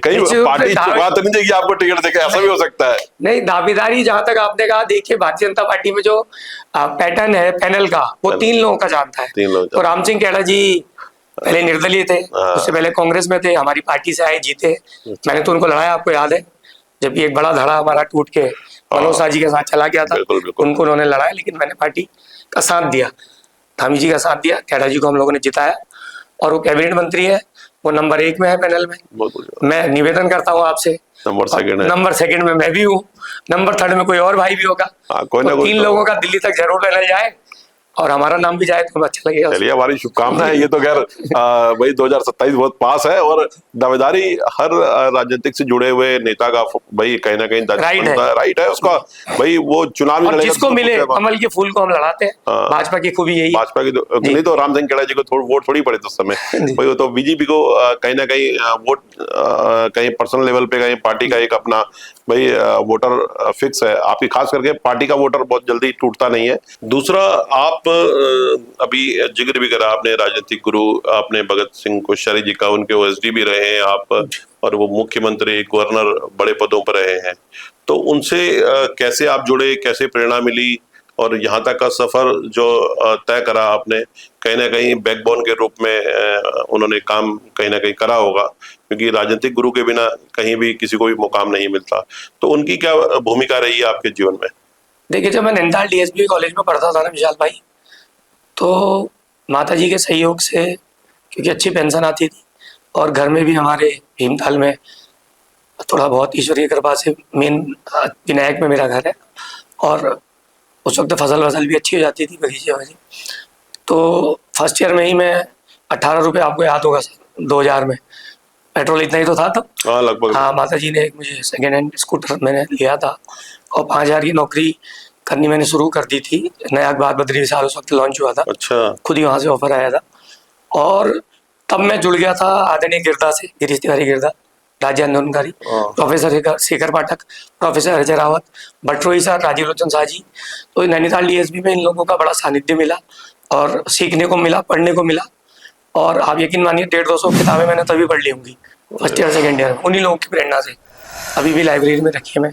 कई पार्टी चुका तो नहीं देगी आपको टिकट देकर, ऐसा भी हो सकता है। नहीं, दावेदारी जहां तक आपने कहा, देखिए भारतीय जनता पार्टी में जो पैटर्न है पैनल का, वो 3 लोगों का जानता है। तो रामसिंह खेड़ा जी पहले निर्दलीय थे, उससे पहले कांग्रेस में थे, हमारी पार्टी से आए, जीते, मैंने तो उनको लड़ाया, आपको याद है, जब एक बड़ा धड़ा हमारा टूट के मनोज शाह जी के साथ चला गया था, उनको उन्होंने लड़ाया, लेकिन मैंने पार्टी का साथ दिया, धामी जी का साथ दिया, खेड़ा जी को हम लोगों ने जिताया और वो कैबिनेट मंत्री है, वो नंबर 1 में है पैनल में। मैं निवेदन करता हूँ आपसे, नंबर सेकंड में मैं भी हूँ, नंबर 3 में कोई और भाई भी होगा, तो 3 लोगों का दिल्ली तक जरूर पैनल जाए और हमारा नाम भी जाए तो अच्छा लगेगा। चलिए, हमारी शुभकामनाएं। ये तो खैर भाई 2027 बहुत पास है और दावेदारी हर राजनीतिक से जुड़े हुए नेता का भाई कहीं ना कहीं राइट है उसका, भाई वो चुनाव में जिसको मिले कमल के फूल को हम लड़ाते हैं। भाजपा की खूबी यही, भाजपा की नहीं तो रामसिंह खेड़ा जी को वोट थोड़ी पड़े उस समय, भाई वो तो बीजेपी को कहीं ना कहीं वोट, कहीं पर्सनल लेवल पे, कहीं पार्टी का एक अपना भाई वोटर फिक्स है। आपकी खास करके पार्टी का वोटर बहुत जल्दी टूटता नहीं है। दूसरा, आप अभी जिक्र भी करा आपने राजनीतिक गुरु आपने भगत सिंह कोश्यारी जी का, उनके ओएसडी भी रहे हैं आप और वो मुख्यमंत्री, गवर्नर, बड़े पदों पर रहे हैं, तो उनसे कैसे आप जुड़े, कैसे प्रेरणा मिली और यहाँ तक का सफर जो तय करा आपने, कहीं ना कहीं बैकबोन के रूप में उन्होंने काम कहीं ना कहीं करा होगा, क्योंकि राजनीतिक गुरु के बिना कहीं भी किसी को भी मुकाम नहीं मिलता, तो उनकी क्या भूमिका रही है आपके जीवन में? देखिए, जब मैं नैनीताल डीएसपी कॉलेज में पढ़ता था ना विशाल भाई, तो माता जी के सहयोग से, क्योंकि अच्छी पेंशन आती थी और घर में भी हमारे भीमताल में थोड़ा बहुत ईश्वरीय कृपा से, मेन विनायक में मेरा घर है और उस वक्त फसल भी अच्छी हो जाती थी बगीचे वाली। तो फर्स्ट ईयर में ही मैं 18 रुपये, आपको याद होगा 2000 में पेट्रोल इतना ही तो था तब, लगभग। हाँ, माता जी ने एक मुझे सेकेंड हैंड स्कूटर मैंने लिया था और 5000 की नौकरी करनी मैंने शुरू कर दी थी। नया अखबार बद्री विशाल उस वक्त लॉन्च हुआ था। अच्छा। खुद ही वहाँ से ऑफर आया था और तब मैं जुड़ गया था आदरणीय गिरदा से, गिरीश तिवारी गिरदा, राज्य आंदोलनकारी, प्रोफेसर शेखर पाठक, प्रोफेसर अजय रावत, भट्टरोही सर, राजीव लोचन शाह जी। तो नैनीताल डीएसपी में इन लोगों का बड़ा सानिध्य मिला और सीखने को मिला, पढ़ने को मिला। और आप यकीन मानिए 150-200 किताबें मैंने तभी पढ़ ली होंगी फर्स्ट ईयर सेकेंड ईयर में, उन्हीं लोगों की प्रेरणा से। अभी भी लाइब्रेरी में रखी है मैं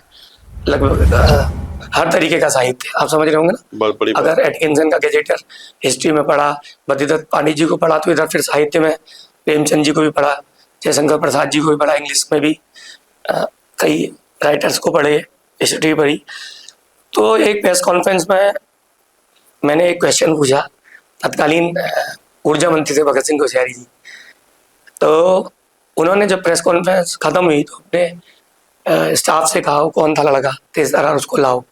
लगभग हर तरीके का साहित्य, आप समझ रहे होंगे ना। अगर एटकिंसन का गैजेटर हिस्ट्री में पढ़ा, बद्रीदत्त पांडे जी को पढ़ा, तो इधर फिर साहित्य में प्रेमचंद जी को भी पढ़ा, जयशंकर प्रसाद जी को भी पढ़ा, इंग्लिश में भी कई राइटर्स को पढ़े, हिस्ट्री पढ़ी। तो एक प्रेस कॉन्फ्रेंस में मैंने एक क्वेश्चन पूछा, तत्कालीन ऊर्जा मंत्री थे भगत सिंह कोश्यारी जी। तो उन्होंने जब प्रेस कॉन्फ्रेंस खत्म हुई तो अपने स्टाफ से कहा कौन था लड़का तेजदार, उसको लाओ।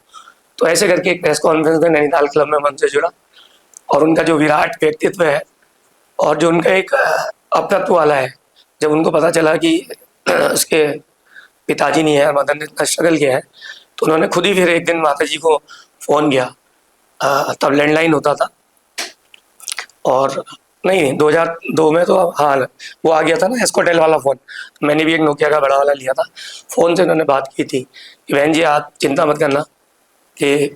तो ऐसे करके एक प्रेस कॉन्फ्रेंस में नैनीताल क्लब में मन से जुड़ा और उनका जो विराट व्यक्तित्व है और जो उनका एक अपनत्व वाला है, जब उनको पता चला कि उसके पिताजी नहीं है, मदर ने इतना स्ट्रगल किया है, तो उन्होंने खुद ही फिर एक दिन माता जी को फ़ोन किया। तब लैंडलाइन होता था, और नहीं 2002 में तो हाँ वो आ गया था ना एस्कोटेल वाला फ़ोन। मैंने भी एक नोकिया का बड़ा वाला लिया था। फ़ोन से उन्होंने बात की थी कि बहन जी आप चिंता मत करना कि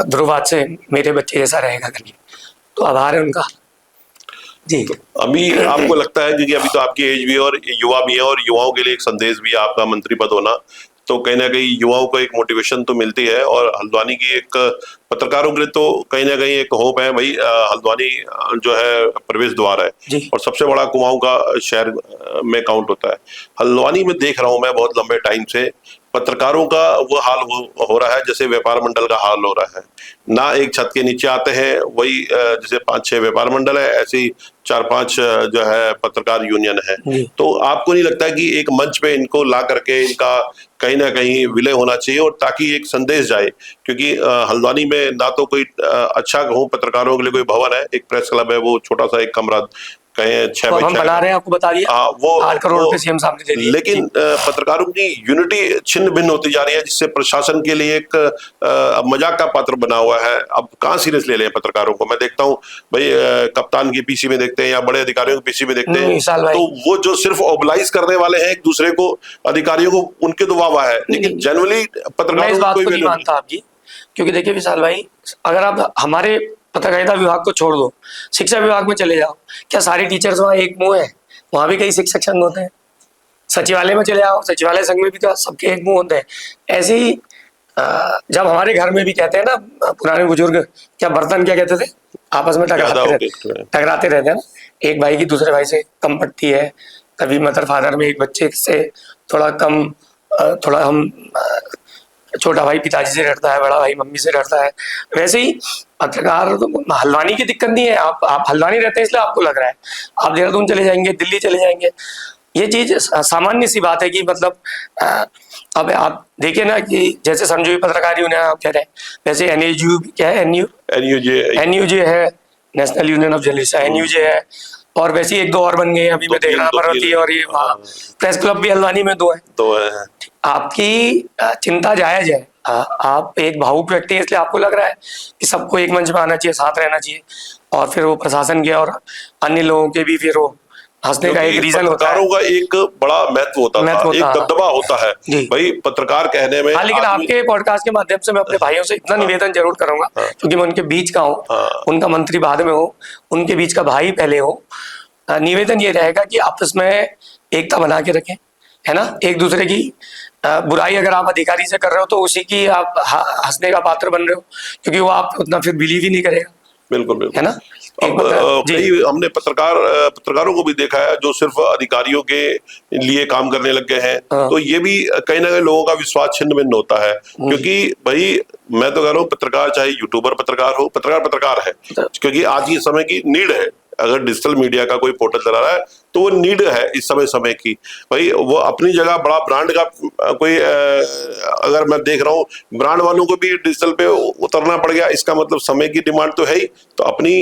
ध्रुव आज से मेरे बच्चे जैसा रहेगा करके। तो आभार है उनका जी। अभी आपको लगता है, क्योंकि अभी तो आपकी एज भी है और युवा भी है, और युवाओं के लिए एक संदेश भी है आपका मंत्री पद होना, तो कहीं ना कहीं युवाओं को एक मोटिवेशन तो मिलती है, और हल्द्वानी की एक पत्रकारों के लिए तो कहीं ना कहीं एक होप है भाई। हल्द्वानी जो है प्रवेश द्वार है जी। और सबसे बड़ा कुमाऊं का शहर में काउंट होता है। हल्द्वानी में देख रहा हूं मैं बहुत लंबे टाइम से पत्रकारों का वो हाल हो रहा है जैसे व्यापार मंडल का हाल हो रहा है। ना एक छत के नीचे आते हैं, वही जैसे 5-6 व्यापार मंडल है, ऐसी 4-5 जो है पत्रकार यूनियन है। जी। तो आपको नहीं लगता कि एक मंच पे इनको ला करके इनका कहीं ना कहीं विलय होना चाहिए, और ताकि एक संदेश जाए, क्योंकि हल्द्वानी में ना तो कोई अच्छा कहूँ पत्रकारों के लिए कोई भवन है, एक प्रेस क्लब है, वो छोटा सा एक कमरा कहें 6 तो बाई हम 6 बना रहे हैं, आपको बता दिया। हाँ, वो 8 करोड़ रुपए सीएम साहब ने दे दिए। लेकिन पत्रकारों की यूनिटी छिन्न भिन्न होती जा रही है, जिससे प्रशासन के लिए एक मजाक का पात्र बना हुआ है। अब कहाँ सीरियस ले लें पत्रकारों को? मैं देखता हूँ भाई कप्तान की पीसी में देखते हैं या बड़े अधिकारियों की पीसी में देखते हैं, तो वो जो सिर्फ ओबलाइज करने वाले हैं एक दूसरे को, अधिकारियों को, उनके तो वाह है, लेकिन जनरली पत्रकारों को कोई नहीं मानता आपकी, क्योंकि देखिए विशाल भाई, अगर आप हमारे पत्रकारिता विभाग को छोड़ दो, शिक्षा विभाग में चले जाओ, क्या सारे टीचर्स वहाँ एक मुंह है? वहाँ भी कई शिक्षक संघ होते हैं। सचिवालय में चले जाओ, सचिवालय संघ में भी तो सबके एक मुंह होते हैं। ऐसे ही जब हमारे घर में भी कहते हैं ना पुराने बुजुर्ग, क्या बर्तन क्या कहते थे, आपस में टकराते रहते हैं ना, एक भाई की दूसरे भाई से कम पड़ती है, कभी मदर फादर में एक बच्चे से थोड़ा कम, थोड़ा हम छोटा भाई पिताजी से डरता है, बड़ा भाई मम्मी से डरता है। वैसे ही पत्रकार तो हल्द्वानी की दिक्कत नहीं है, आप हल्द्वानी रहते हैं इसलिए आपको लग रहा है, आप देहरादून चले जाएंगे, दिल्ली चले जाएंगे, ये चीज सामान्य सी बात है कि मतलब अब आप देखिए ना कि जैसे समझो पत्रकार यूनियन आप कह रहे हैं, वैसे एनयूजे क्या है, एनयूजे है, national union of journalist, NUJ है, और वैसे ही 1-2 और बन गए हैं अभी मैं देख रहा पर्वती, और ये प्रेस क्लब भी हल्द्वानी में 2 है। आपकी चिंता जायज है, आप एक भावुक व्यक्ति है, इसलिए आपको लग रहा है कि सबको एक मंच में आना चाहिए, साथ रहना चाहिए, और फिर वो प्रशासन के और अन्य लोगों के भी फिर वो हंसने का एक रीजन होता है। पत्रकारों का एक बड़ा महत्व होता है, एक दबदबा होता है भाई पत्रकार कहने में। हाँ, लेकिन आपके पॉडकास्ट के माध्यम से मैं अपने भाइयों से इतना निवेदन जरूर करूंगा, क्योंकि मैं उनके बीच का हूँ, उनका मंत्री बाद में हो, उनके बीच का भाई पहले हो। निवेदन ये रहेगा कि आपस में एकता बना के रखें, है ना। एक दूसरे की बुराई अगर आप अधिकारी से कर रहे हो तो उसी की आप हंसने का पात्र बन रहे हो, क्योंकि वो आप उतना फिर बिलीव ही नहीं करेगा। बिल्कुल है ना। कई हमने पत्रकारों को भी देखा है जो सिर्फ अधिकारियों के लिए काम करने लग गए हैं, तो ये भी कहीं ना कहीं लोगों का विश्वास छिन्न भिन्न होता है, क्योंकि भाई मैं तो कह रहा हूँ पत्रकार चाहे यूट्यूबर पत्रकार हो, पत्रकार है, क्योंकि आज के समय की नीड है। अगर डिजिटल मीडिया का कोई पोर्टल चला रहा है तो वो नीड है इस समय की, भाई वो अपनी जगह बड़ा ब्रांड का कोई अगर मैं देख रहा हूँ ब्रांड वालों को भी डिजिटल पे उतरना पड़ गया, इसका मतलब समय की डिमांड तो है ही, तो अपनी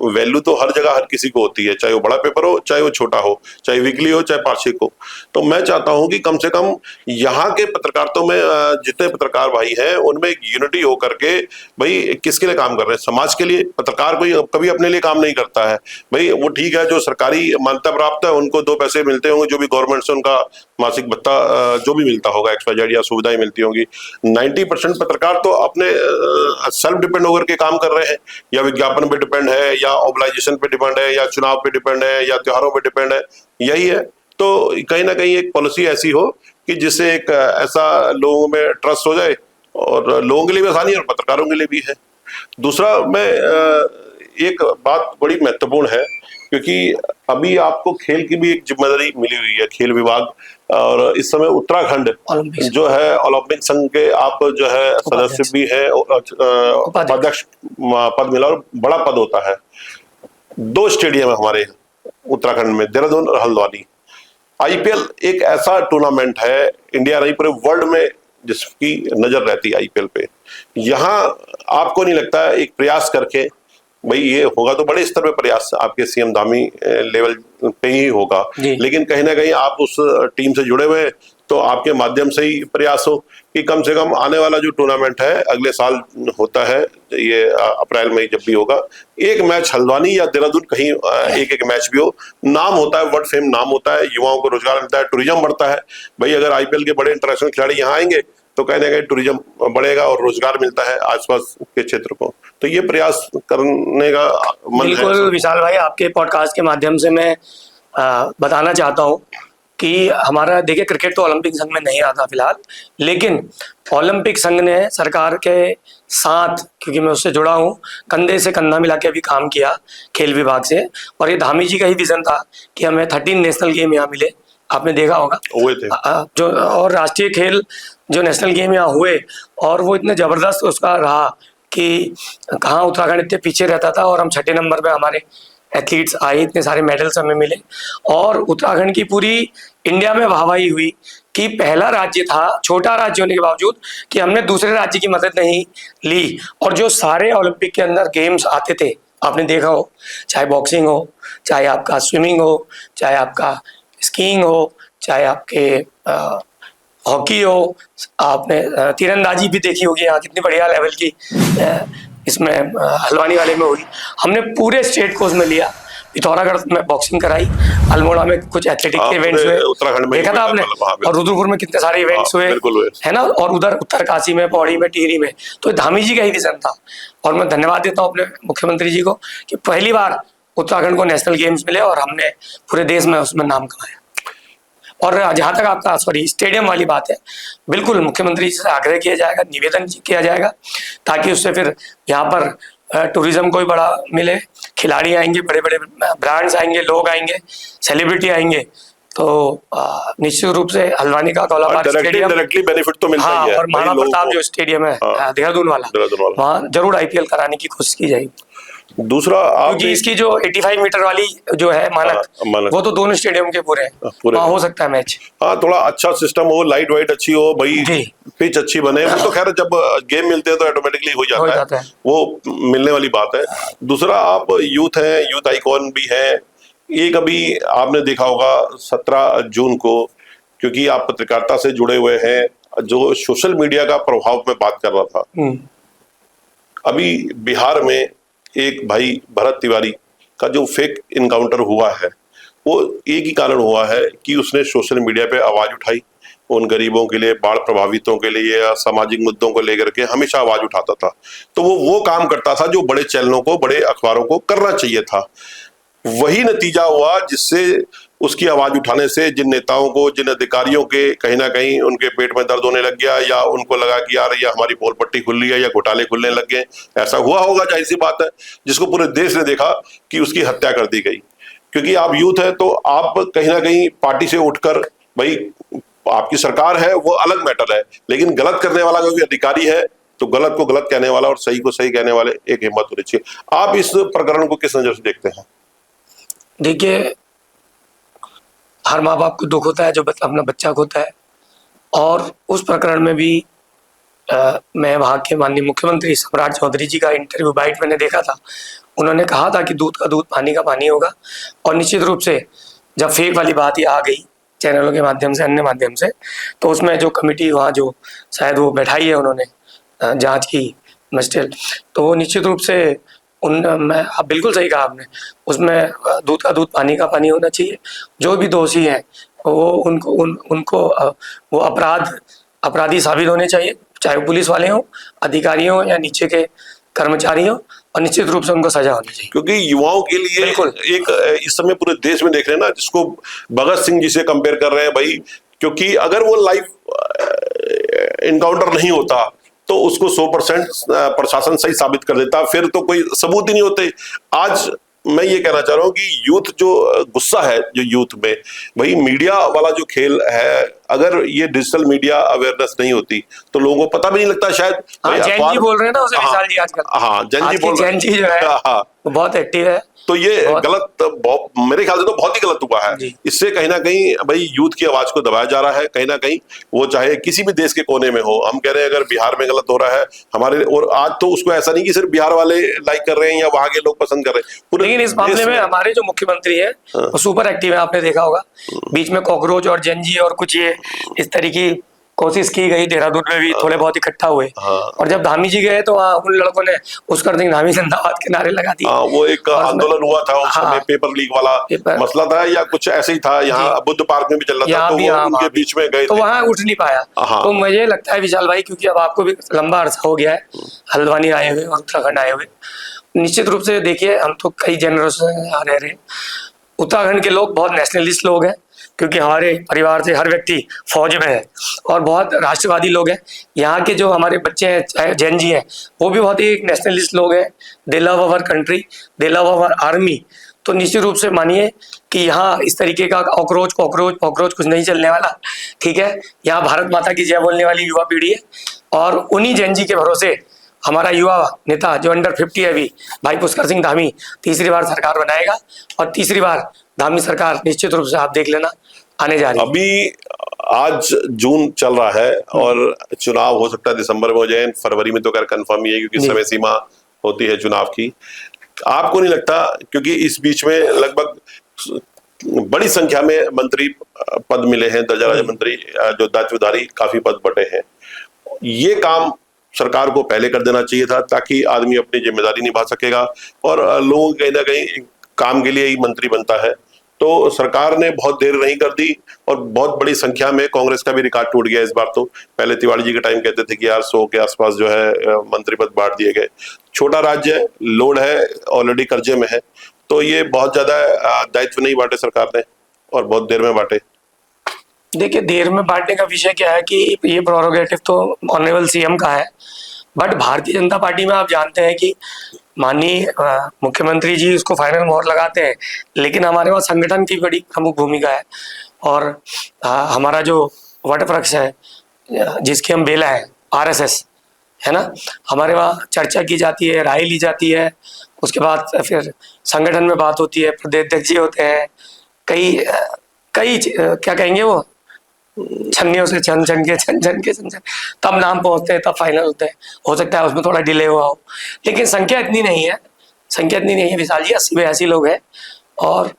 वैल्यू तो हर जगह हर किसी को होती है, चाहे वो बड़ा पेपर हो, चाहे वो छोटा हो, चाहे वीकली हो, चाहे पाक्षिक हो। तो मैं चाहता हूँ कि कम से कम यहाँ के पत्रकारिता में जितने पत्रकार भाई हैं उनमें एक यूनिटी हो करके, भाई किसके लिए काम कर रहे हैं, समाज के लिए। पत्रकार कोई कभी अपने लिए काम नहीं करता है भाई, वो ठीक है जो सरकारी मान्यता प्राप्त है उनको 2 पैसे मिलते होंगे, जो भी गवर्नमेंट से उनका मासिक भत्ता जो भी मिलता होगा XYZ या सुविधाएं मिलती होंगी। 90% पत्रकार तो अपने सेल्फ डिपेंड होकर के काम कर रहे हैं, या विज्ञापन पे डिपेंड है, या ऑब्लाइजेशन पे डिपेंड है, या चुनाव पे डिपेंड है, या त्योहारों पे डिपेंड है, यही है। तो कहीं ना कहीं एक पॉलिसी ऐसी हो कि जिससे एक ऐसा लोगों में ट्रस्ट हो जाए, और लोगों के लिए भी आसानी है और पत्रकारों के लिए भी है। दूसरा मैं एक बात बड़ी महत्वपूर्ण है, क्योंकि अभी आपको खेल की भी एक जिम्मेदारी मिली हुई है, खेल विभाग, और इस समय उत्तराखंड जो है ओलंपिक संघ के आप जो है सदस्य भी है, उपाध्यक्ष पद मिला, और बड़ा पद होता है। 2 स्टेडियम है हमारे उत्तराखंड में, देहरादून और हल्द्वानी। IPL एक ऐसा टूर्नामेंट है, इंडिया नहीं पूरे वर्ल्ड में जिसकी नजर रहती है IPL पे। यहाँ आपको नहीं लगता है एक प्रयास करके भाई ये होगा तो बड़े स्तर पे प्रयास आपके सीएम धामी लेवल पे ही होगा, जी। लेकिन कहीं ना कहीं आप उस टीम से जुड़े हुए हैं, तो आपके माध्यम से ही प्रयास हो कि कम से कम आने वाला जो टूर्नामेंट है अगले साल होता है, ये अप्रैल मई जब भी होगा, एक मैच हल्द्वानी या देहरादून कहीं एक एक मैच भी हो, नाम होता है, वर्ल्ड फेम नाम होता है, युवाओं को रोजगार मिलता है, टूरिज्म बढ़ता है। भाई अगर आईपीएल के बड़े इंटरनेशनल खिलाड़ी यहाँ आएंगे तो कहीं ना कहीं टूरिज्म बढ़ेगा और रोजगार मिलता है आसपास के क्षेत्र को, तो ये प्रयास करने का मन है। बिल्कुल विशाल भाई, आपके पॉडकास्ट के माध्यम से मैं बताना चाहता हूँ कि हमारा देखिए क्रिकेट तो ओलंपिक संघ में नहीं आता फिलहाल, लेकिन ओलंपिक संघ ने सरकार के साथ, क्योंकि मैं उससे जुड़ा हूँ, कंधे से कंधा मिला के अभी काम किया खेल विभाग से, और ये धामी जी का ही विजन था कि हमें 13 नेशनल गेम यहाँ मिले, आपने देखा होगा हुए थे जो, और राष्ट्रीय खेल जो नेशनल गेम यहाँ हुए, और वो इतने जबरदस्त उसका रहा कि कहाँ उत्तराखंड इतने पीछे रहता था और हम 6ठे नंबर पे हमारे एथलीट्स आए, इतने सारे मेडल्स हमें मिले, और उत्तराखंड की पूरी इंडिया में वाहवाही हुई कि पहला राज्य था, छोटा राज्य होने के बावजूद, कि हमने दूसरे राज्य की मदद नहीं ली, और जो सारे ओलंपिक के अंदर गेम्स आते थे आपने देखा हो, चाहे बॉक्सिंग हो, चाहे आपका स्विमिंग हो, चाहे आपका स्कीइंग हो, चाहे आपके हॉकी हो, आपने तीरंदाजी भी देखी होगी यहाँ कितनी बढ़िया लेवल की इसमें हल्द्वानी वाले में हुई, हमने पूरे स्टेट को उसमें लिया। पिथौरागढ़ में बॉक्सिंग कराई, अल्मोड़ा में कुछ एथलेटिक के इवेंट्स हुए, उत्तराखंड में देखा था आपने, और रुद्रपुर में कितने सारे इवेंट्स हुए, है ना, और उधर उत्तरकाशी में, पौड़ी में, टिहरी में, तो धामी जी का ही विजन था। और मैं धन्यवाद देता हूँ अपने मुख्यमंत्री जी को कि पहली बार उत्तराखंड को नेशनल गेम्स मिले और हमने पूरे देश में उसमें नाम कमाया। और जहाँ तक आपका स्टेडियम वाली बात है, बिल्कुल मुख्यमंत्री से आग्रह किया जाएगा, निवेदन किया जाएगा, ताकि उससे फिर यहाँ पर टूरिज्म को भी बड़ा मिले, खिलाड़ी आएंगे, बड़े बड़े ब्रांड्स आएंगे, लोग आएंगे, सेलिब्रिटी आएंगे, तो निश्चित रूप से हल्द्वानी का कौलाबाग स्टेडियम डायरेक्टली बेनिफिट तो मिलता ही है। और महाराणा प्रताप जो स्टेडियम है देहरादून वाला, वहाँ जरूर आईपीएल कराने की कोशिश की जाएगी। दूसरा क्योंकि इसकी जो 85 मीटर वाली जो है मानक, वो तो दोनों स्टेडियम के पूरे हैं, वहाँ हो सकता है मैच। हाँ, थोड़ा अच्छा सिस्टम हो, लाइट वाइट अच्छी हो, भाई पिच अच्छी बने, वो तो खैर जब गेम मिलते हैं तो ऑटोमेटिकली हो जाता है, वो मिलने वाली बात है। दूसरा, आप यूथ है, यूथ आइकॉन भी है, एक अभी आपने देखा होगा 17 जून को, क्योंकि आप पत्रकारिता से जुड़े हुए हैं, जो सोशल मीडिया का प्रभाव में बात कर रहा था, अभी बिहार में एक भाई भरत तिवारी का जो फेक इनकाउंटर हुआ है, वो एक ही कारण हुआ है कि उसने सोशल मीडिया पे आवाज उठाई, उन गरीबों के लिए, बाढ़ प्रभावितों के लिए, या सामाजिक मुद्दों को लेकर के हमेशा आवाज उठाता था। तो वो काम करता था जो बड़े चैनलों को, बड़े अखबारों को करना चाहिए था। वही नतीजा हुआ जिससे उसकी आवाज उठाने से जिन नेताओं को, जिन अधिकारियों के कहीं ना कहीं उनके पेट में दर्द होने लग गया, या उनको लगा कि यार ये हमारी पोल पट्टी खुल रही है या घोटाले खुलने लग गए, ऐसा हुआ होगा, जाहिर सी बात है, जिसको पूरे देश ने देखा कि उसकी हत्या कर दी गई। क्योंकि आप यूथ है तो आप कहीं ना कहीं पार्टी से उठकर, भाई आपकी सरकार है वो अलग मैटर है, लेकिन गलत करने वाला कोई अधिकारी है तो गलत को गलत कहने वाला और सही को सही कहने वाले एक हिम्मत होनी चाहिए। आप इस प्रकरण को किस नजर से देखते हैं? देखिए, हर माँ बाप को दुख होता है जो अपना बच्चा खोता है, और उस प्रकरण में भी मैं वहाँ के माननीय मुख्यमंत्री सम्राट चौधरी जी का इंटरव्यू बाइट मैंने देखा था। उन्होंने कहा था कि दूध का दूध, पानी का पानी होगा, और निश्चित रूप से जब फेक वाली बात ही आ गई चैनलों के माध्यम से, अन्य माध्यम से, तो उसमें जो कमेटी वहाँ जो शायद वो बैठाई है उन्होंने जांच की मजिस्ट्रेट, तो वो निश्चित रूप से मैं आप बिल्कुल सही कहा आपने, उसमें दूध का दूध, पानी का पानी होना चाहिए। जो भी दोषी हैं वो उनको वो अपराधी साबित होने चाहिए, चाहे वो पुलिस वाले हों, अधिकारी हों, या नीचे के कर्मचारी हों, और निश्चित रूप से उनको सजा होनी चाहिए। क्योंकि युवाओं के लिए एक इस समय पूरे देश में देख रहे हैं ना, जिसको भगत सिंह जी से कंपेयर कर रहे हैं भाई, क्योंकि अगर वो लाइव इनकाउंटर नहीं होता तो उसको 100% प्रशासन सही साबित कर देता, फिर तो कोई सबूत ही नहीं होते। आज मैं ये कहना चाह रहा हूँ कि यूथ जो गुस्सा है जो यूथ में, भाई मीडिया वाला जो खेल है, अगर ये डिजिटल मीडिया अवेयरनेस नहीं होती तो लोगों को पता भी नहीं लगता शायद। जैन जी बोल रहे हैं ना उसे, विशाल जी आजकल, हाँ जैन जी बोल रहे हैं, जैन जी जो है वो बहुत एक्टिव है, तो ये गलत, मेरे ख्याल से तो बहुत ही गलत हुआ है। इससे कहीं ना कहीं भाई यूथ की आवाज को दबाया जा रहा है, कहीं ना कहीं वो चाहे किसी भी देश के कोने में हो। हम कह रहे हैं अगर बिहार में गलत हो रहा है हमारे, और आज तो उसको ऐसा नहीं कि सिर्फ बिहार वाले लाइक कर रहे हैं या वहां के लोग पसंद कर रहे हैं, लेकिन इस मामले में हमारे जो मुख्यमंत्री है वो सुपर एक्टिव है, आपने देखा होगा। बीच में कॉकरोच और जेनजी और कुछ ये इस तरह की कोशिश की गई, देहरादून में भी थोड़े बहुत इकट्ठा हुए। और जब धामी जी गए तो वहाँ उन लड़कों ने पुष्कर सिंह धामी जिंदाबाद के नारे लगा दिए। वो एक आंदोलन हुआ था उस समय, पेपर लीक वाला मसला था या कुछ ऐसे ही था, यहाँ बुद्ध पार्क में भी चल रहा था, तो वो उनके बीच में गए तो वहाँ उठ नहीं पाया। तो मुझे लगता है विशाल भाई, क्योंकि अब आपको भी लंबा अरसा हो गया है हल्द्वानी आए हुए और उत्तराखंड आए हुए, निश्चित रूप से देखिए हम तो कई जनरेशन यहाँ रह रहे हैं, उत्तराखंड के लोग बहुत नेशनलिस्ट लोग हैं, क्योंकि हमारे परिवार से हर व्यक्ति फौज में है और बहुत राष्ट्रवादी लोग हैं। यहाँ के जो हमारे बच्चे हैं चाहे जैन जी हैं वो भी बहुत ही नेशनलिस्ट लोग हैं, दे love our country, they love our army. तो निश्चित रूप से मानिए कि यहाँ इस तरीके का कॉकरोच कॉकरोच कॉकरोच कुछ नहीं चलने वाला, ठीक है। यहाँ भारत माता की जय बोलने वाली युवा पीढ़ी है और उन्हीं जैन जी के भरोसे हमारा युवा नेता जो अंडर 50 है अभी, भाई पुष्कर सिंह धामी, तीसरी बार सरकार बनाएगा और तीसरी बार धामी सरकार निश्चित रूप से आप देख लेना आने जा रही है। अभी आज जून चल रहा है और चुनाव हो सकता है दिसंबर में हो जाए, फरवरी में तो खैर कंफर्म ही है क्योंकि समय सीमा होती है चुनाव की। आपको नहीं लगता, क्योंकि इस बीच में लगभग बड़ी संख्या में मंत्री पद मिले हैं, दर्जा राज्य मंत्री जो दायित्वधारी काफी पद बटे हैं, ये काम सरकार को पहले कर देना चाहिए था ताकि आदमी अपनी जिम्मेदारी निभा सकेगा और लोगों कहीं ना कहीं काम के लिए ही मंत्री बनता है। तो सरकार ने बहुत देर नहीं कर दी और बहुत बड़ी संख्या में कांग्रेस का भी रिकॉर्ड टूट गया इस बार। तो पहले तिवारी जी के टाइम कहते थे कि यार 100 के आसपास जो है मंत्री पद बांट दिए गए। छोटा राज्य है, लोड है, ऑलरेडी कर्जे में है, तो ये बहुत ज्यादा दायित्व नहीं बांटे सरकार ने और बहुत देर में बांटे। देखिए देर में बांटने का विषय क्या है कि ये प्रोरोगेटिव तो ऑनरेबल सीएम का है, बट भारतीय जनता पार्टी में आप जानते हैं कि माननीय मुख्यमंत्री जी उसको फाइनल मोहर लगाते हैं, लेकिन हमारे वहाँ संगठन की बड़ी प्रमुख भूमिका है और हमारा जो वटवृक्ष है जिसकी हम बेला है आरएसएस है ना, हमारे वहाँ चर्चा की जाती है, राय ली जाती है, उसके बाद फिर संगठन में बात होती है, प्रदेश अध्यक्ष जी होते हैं, कई क्या कहेंगे वो छन्नियों से छन छन के तब नाम पहुंचते हैं, तब फाइनल होते हैं। हो सकता है उसमें थोड़ा डिले हुआ हो, लेकिन संख्या इतनी नहीं है विशाल जी, 80-82 लोग हैं और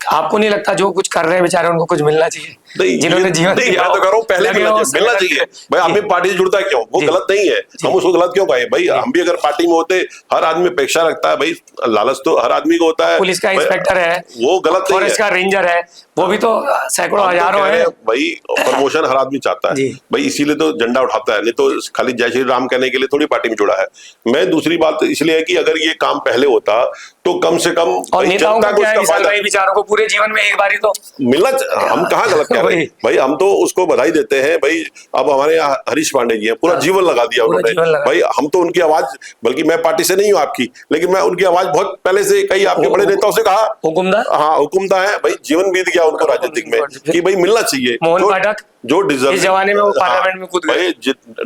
आपको नहीं लगता जो कुछ कर रहे हैं बेचारे उनको कुछ मिलना चाहिए? जिन्होंने जीवन दिया, मैं तो कह रहा हूँ पहले मिलना चाहिए भाई। आदमी पार्टी से जुड़ता है क्यों? वो गलत नहीं है, हम उसको गलत क्यों कहें भाई? हम भी अगर पार्टी में होते, हर आदमी अपेक्षा रखता है भाई, लालच तो हर आदमी को होता है। पुलिस का इंस्पेक्टर है, वो गलत नहीं है, फॉरेस्ट का रेंजर है, वो भी तो सैकड़ों हजारों है भाई। प्रमोशन हर आदमी चाहता है भाई, इसीलिए तो झंडा उठाता है, नहीं तो खाली जय श्री राम कहने के लिए थोड़ी पार्टी में जुड़ा है। मैं दूसरी बात इसलिए है कि अगर ये काम पहले होता तो कम से कम जनता को इसका फायदा, विचारों को पूरे जीवन में एक बार ही तो मिलना। हम कहाँ गलत कह रहे हैं भाई, हम तो उसको बधाई देते हैं भाई। अब हमारे यहाँ हरीश पांडे जी हैं, पूरा जीवन लगा दिया उन्होंने भाई। हम तो उनकी आवाज, बल्कि मैं पार्टी से नहीं हूँ आपकी, लेकिन मैं उनकी आवाज बहुत पहले से कई आपके बड़े नेताओं से कहा, हुकुमदा है भाई, जीवन बीत गया उनको राजनीतिक में कि भाई मिलना चाहिए। मोहन पाठक जो डिजर्व, इस जमाने में वो पार्लियामेंट में कूद गए,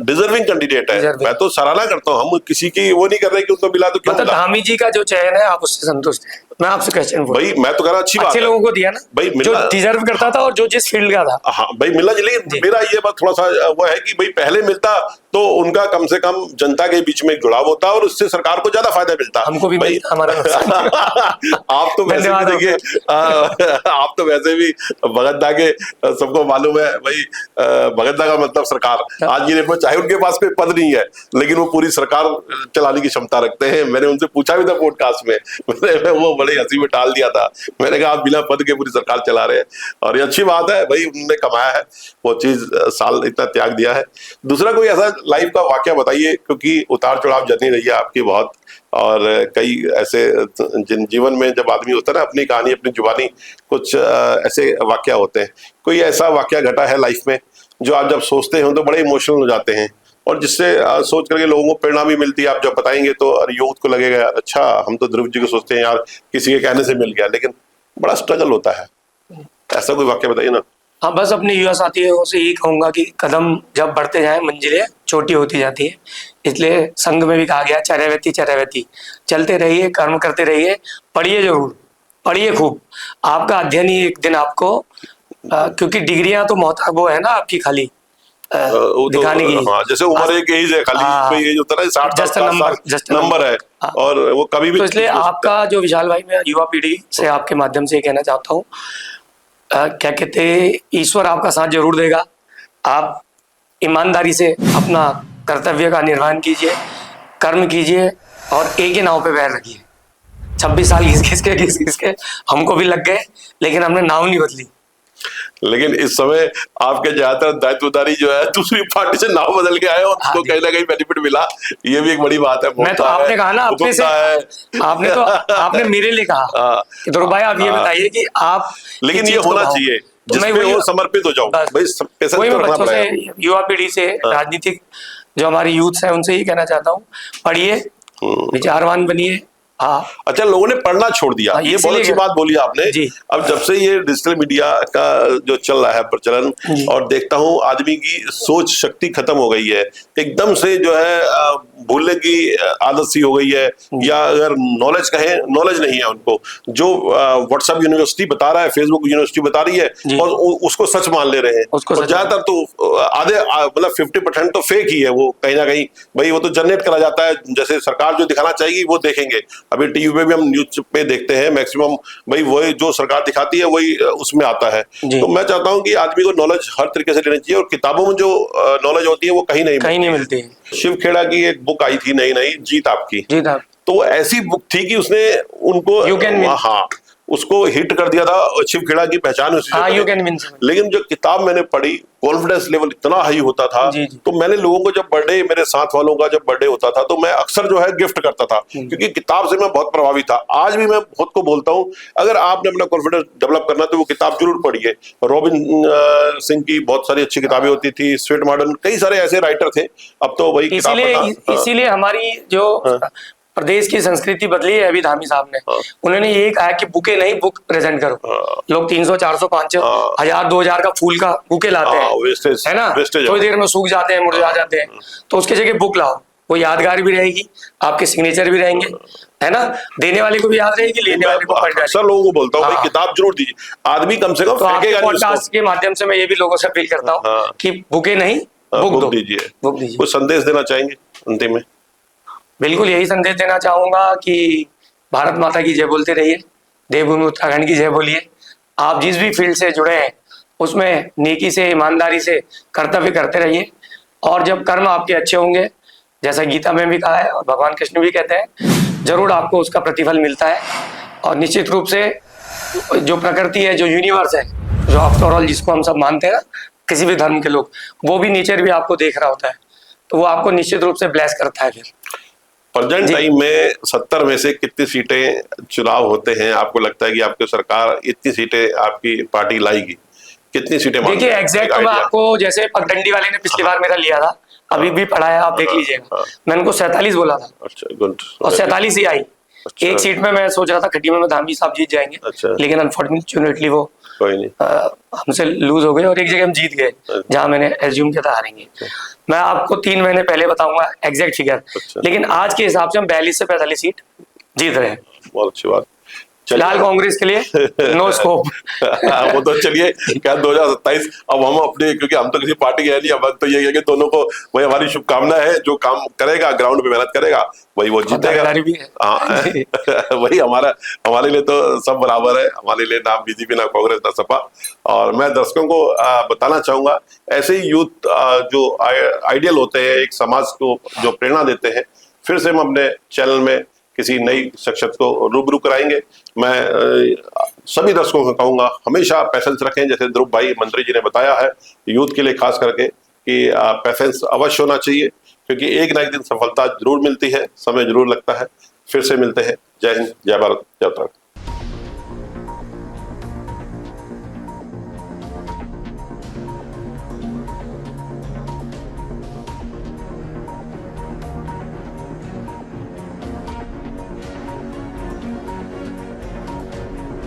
डिजर्विंग कैंडिडेट है, मैं तो सराहना करता हूँ। हम किसी की वो नहीं कर रहे कि उनको मिला तो क्यों। धामी जी का जो चयन है आप उससे संतुष्ट हैं? मैं आपसे क्वेश्चन भाई, मैं तो कह रहा अच्छी बात, अच्छे लोगों को दिया ना भाई, जो डिजर्व करता था और जो जिस फील्ड का था। हाँ भाई मिलना चाहिए, लेकिन मेरा ये बात थोड़ा सा वो है कि भाई पहले मिलता तो उनका कम से कम जनता के बीच में जुड़ाव होता और उससे सरकार को ज्यादा फायदा मिलता। हमको भी भाई हमारा आप तो वैसे भी देखिए, आप तो वैसे भी भगतदा के सबको मालूम है भाई, भगतदा का मतलब सरकार। आज की डेट में चाहे उनके पास कोई पद नहीं है, लेकिन वो पूरी सरकार चलाने की क्षमता रखते हैं। मैंने उनसे पूछा भी था पॉडकास्ट में, वो बड़े हंसी में टाल दिया था। मैंने कहा आप बिना पद के पूरी सरकार चला रहे हैं, और ये अच्छी बात है भाई, उन्होंने कमाया है वो चीज, साल इतना त्याग दिया है। दूसरा कोई ऐसा लाइफ का वाकया बताइए, क्योंकि उतार चढ़ाव जर्नी रही है आपकी बहुत, और कई ऐसे जीवन में जब आदमी होता है ना, अपनी कहानी अपनी जुबानी, कुछ ऐसे वाकया होते हैं। कोई ऐसा वाकया घटा है लाइफ में जो आप जब सोचते हो तो बड़े इमोशनल हो जाते हैं, और जिससे सोच करके लोगों को प्रेरणा भी मिलती है? आप जब बताएंगे तो यूथ को लगेगा अच्छा, हम तो ध्रुव जी को सोचते हैं यार किसी के कहने से मिल गया, लेकिन बड़ा स्ट्रगल होता है। ऐसा कोई वाक्य बताइए ना। हाँ, बस अपने युवा साथियों से यही कहूंगा कि कदम जब बढ़ते जाएं मंजिलें छोटी होती जाती है। इसलिए संघ में भी कहा गया चरैवेति चरैवेति, चलते रहिए, कर्म करते रहिए, पढ़िए जरूर, पढ़िए खूब। आपका अध्ययन ही एक दिन आपको क्योंकि डिग्रियां तो वो है ना आपकी खाली दिखाने की। हाँ, जैसे उम्र एक एज है खाली, कोई एज होता है 60 नंबर है, और वो कभी भी। तो इसलिए आपका जो विशाल भाई, मैं युवा पीढ़ी से आपके माध्यम से कहना चाहता हूँ, क्या कहते हैं, ईश्वर आपका साथ जरूर देगा। आप ईमानदारी से अपना कर्तव्य का निर्वहन कीजिए, कर्म कीजिए और एक ही नाव पे पैर रखिए। 26 साल घिस घिस के हमको भी लग गए, लेकिन हमने नाव नहीं बदली। लेकिन इस समय आपके ज्यादातर दायित्वदारी जो है दूसरी पार्टी से नाव बदल के आए और उसको कहीं ना कहीं बेनिफिट मिला, ये भी एक बड़ी बात है। मैं तो आपने कहा ना अपने से, आपने मेरे लिए कहा कि ध्रुव भाई आप ये बताइए कि आप, लेकिन ये होना चाहिए जिसमें वो समर्पित हो जाओ भाई। वही मैं बच्चों से, युवा पीढ़ी से, राजनीतिक जो हमारी यूथ है उनसे ही कहना चाहता हूँ, पढ़िए, विचारवान बनिए। हाँ, अच्छा, लोगों ने पढ़ना छोड़ दिया, ये बहुत अच्छी बात बोली आपने। अब जब से ये डिजिटल मीडिया का जो चल रहा है प्रचलन, और देखता हूँ आदमी की सोच शक्ति खत्म हो गई है, एकदम से जो है भूलने की आदत सी हो गई है, या अगर नॉलेज कहें, नॉलेज नहीं है उनको। जो व्हाट्सएप यूनिवर्सिटी बता रहा है, फेसबुक यूनिवर्सिटी बता रही है, और उसको सच मान ले रहे हैं। और ज्यादातर तो आधे मतलब 50% तो फेक ही है वो, कहीं ना कहीं भाई वो तो जनरेट करा जाता है, जैसे सरकार जो दिखाना चाहेगी वो देखेंगे। अभी टीवी पे भी हम न्यूज पे देखते हैं, मैक्सिमम भाई वही जो सरकार दिखाती है वही उसमें आता है। तो मैं चाहता हूं कि आदमी को नॉलेज हर तरीके से लेनी चाहिए, और किताबों में जो नॉलेज होती है वो कहीं नहीं मिलती। शिव खेड़ा की एक बुक आई थी नई जीत आपकी, जीत आप, तो ऐसी बुक थी कि उसने उनको हाँ उसको हिट कर दिया था, शिव खेड़ा की पहचान उसी से। लेकिन जो किताब मैंने पढ़ी, कॉन्फिडेंस लेवल इतना हाई होता था, तो मैंने लोगों को जब बर्थडे, मेरे साथ वालों का जब बर्थडे होता था, तो मैं अक्सर जो है गिफ्ट करता था, क्योंकि किताब से मैं बहुत प्रभावित था। आज भी मैं खुद को बोलता हूँ, अगर आपने अपना कॉन्फिडेंस डेवलप करना तो वो किताब जरूर पढ़िए। रॉबिन सिंह की बहुत सारी अच्छी किताबें होती थी, स्वेट मॉडर्न, कई सारे ऐसे राइटर थे। अब तो वही इसीलिए हमारी जो प्रदेश की संस्कृति बदली है अभी धामी साहब ने। उन्होंने ये कहा कि बुके नहीं, बुक प्रेजेंट करो। लोग 300, 400, 500, 1000, 2000 का फूल का बुके लाते हैं, है ना, थोड़ी देर में सूख जाते हैं, मुरझा जाते हैं। तो उसकी जगह बुक लाओ, वो यादगार भी रहेगी, आपके सिग्नेचर भी रहेंगे, है ना, देने वाले को भी याद रहेगी, लेने वाले को पढ़ अक्सर लोगों को बोलता हूँ किताब जरूर दीजिए, आदमी कम से कम फेंकेगा नहीं। पॉडकास्ट के माध्यम से मैं ये भी लोगों से अपील करता हूँ कि बुके नहीं, बुक दीजिए। कुछ संदेश देना चाहेंगे अंतिम में? बिल्कुल यही संदेश देना चाहूंगा कि भारत माता की जय बोलते रहिए, देवभूमि उत्तराखंड की जय बोलिए। आप जिस भी फील्ड से जुड़े हैं उसमें नेकी से, ईमानदारी से कर्तव्य करते रहिए, और जब कर्म आपके अच्छे होंगे, जैसा गीता में भी कहा है और भगवान कृष्ण भी कहते हैं, जरूर आपको उसका प्रतिफल मिलता है। और निश्चित रूप से जो प्रकृति है, जो यूनिवर्स है, जो आफ्टर ऑल जिसको हम सब मानते हैं ना, किसी भी धर्म के लोग, वो भी नेचर भी आपको देख रहा होता है, तो वो आपको निश्चित रूप से ब्लेस करता है। फिर प्रेजेंट टाइम में 70 में से कितनी सीटें चुनाव होते हैं, आपको लगता है कि आपकी सरकार इतनी सीटें आपकी पार्टी लाएगी? कितनी सीटें? देखिए एग्जैक्ट तो मैं आपको, जैसे पगडंडी वाले ने पिछली बार मेरा लिया था, अभी भी पढ़ा है, आप देख लीजिएगा, मैंने उनको 47 बोला था। अच्छा, गुड। और 47 ही आई। एक सीट में मैं सोच रहा था खटीमा में धामी साहब जीत जाएंगे, लेकिन अनफॉर्चुनेटली वो हमसे लूज हो गए, और एक जगह हम जीत गए जहां मैंने एज्यूम किया था हारेंगे। मैं आपको 3 महीने पहले बताऊंगा एग्जैक्ट फिगर, लेकिन आज के हिसाब से हम 42 से 45 सीट जीत रहे हैं। बहुत अच्छी बात। फिलहाल कांग्रेस के लिए नो स्कोप। वो तो चलिए, क्या 2027 अब हम अपने, क्योंकि हम तो किसी पार्टी के है नहीं, अब तो ये है कि दोनों को वही हमारी शुभकामना है, जो काम करेगा ग्राउंड पे मेहनत करेगा वही वो जीतेगा। हाँ वही हमारे लिए तो सब बराबर है, हमारे लिए ना बीजेपी, ना कांग्रेस, ना सपा। और मैं दर्शकों को बताना चाहूंगा, ऐसे ही यूथ जो आइडियल होते हैं, एक समाज को जो प्रेरणा देते हैं, फिर से हम अपने चैनल में किसी नई शख्सियत को रूबरू कराएंगे। मैं सभी दर्शकों को कहूंगा, हमेशा पैसेंस रखें, जैसे ध्रुव भाई मंत्री जी ने बताया है, यूथ के लिए खास करके कि पैसेंस अवश्य होना चाहिए, क्योंकि एक ना एक दिन सफलता जरूर मिलती है, समय जरूर लगता है। फिर से मिलते हैं। जय हिंद, जय भारत, जय उत्तराखंड।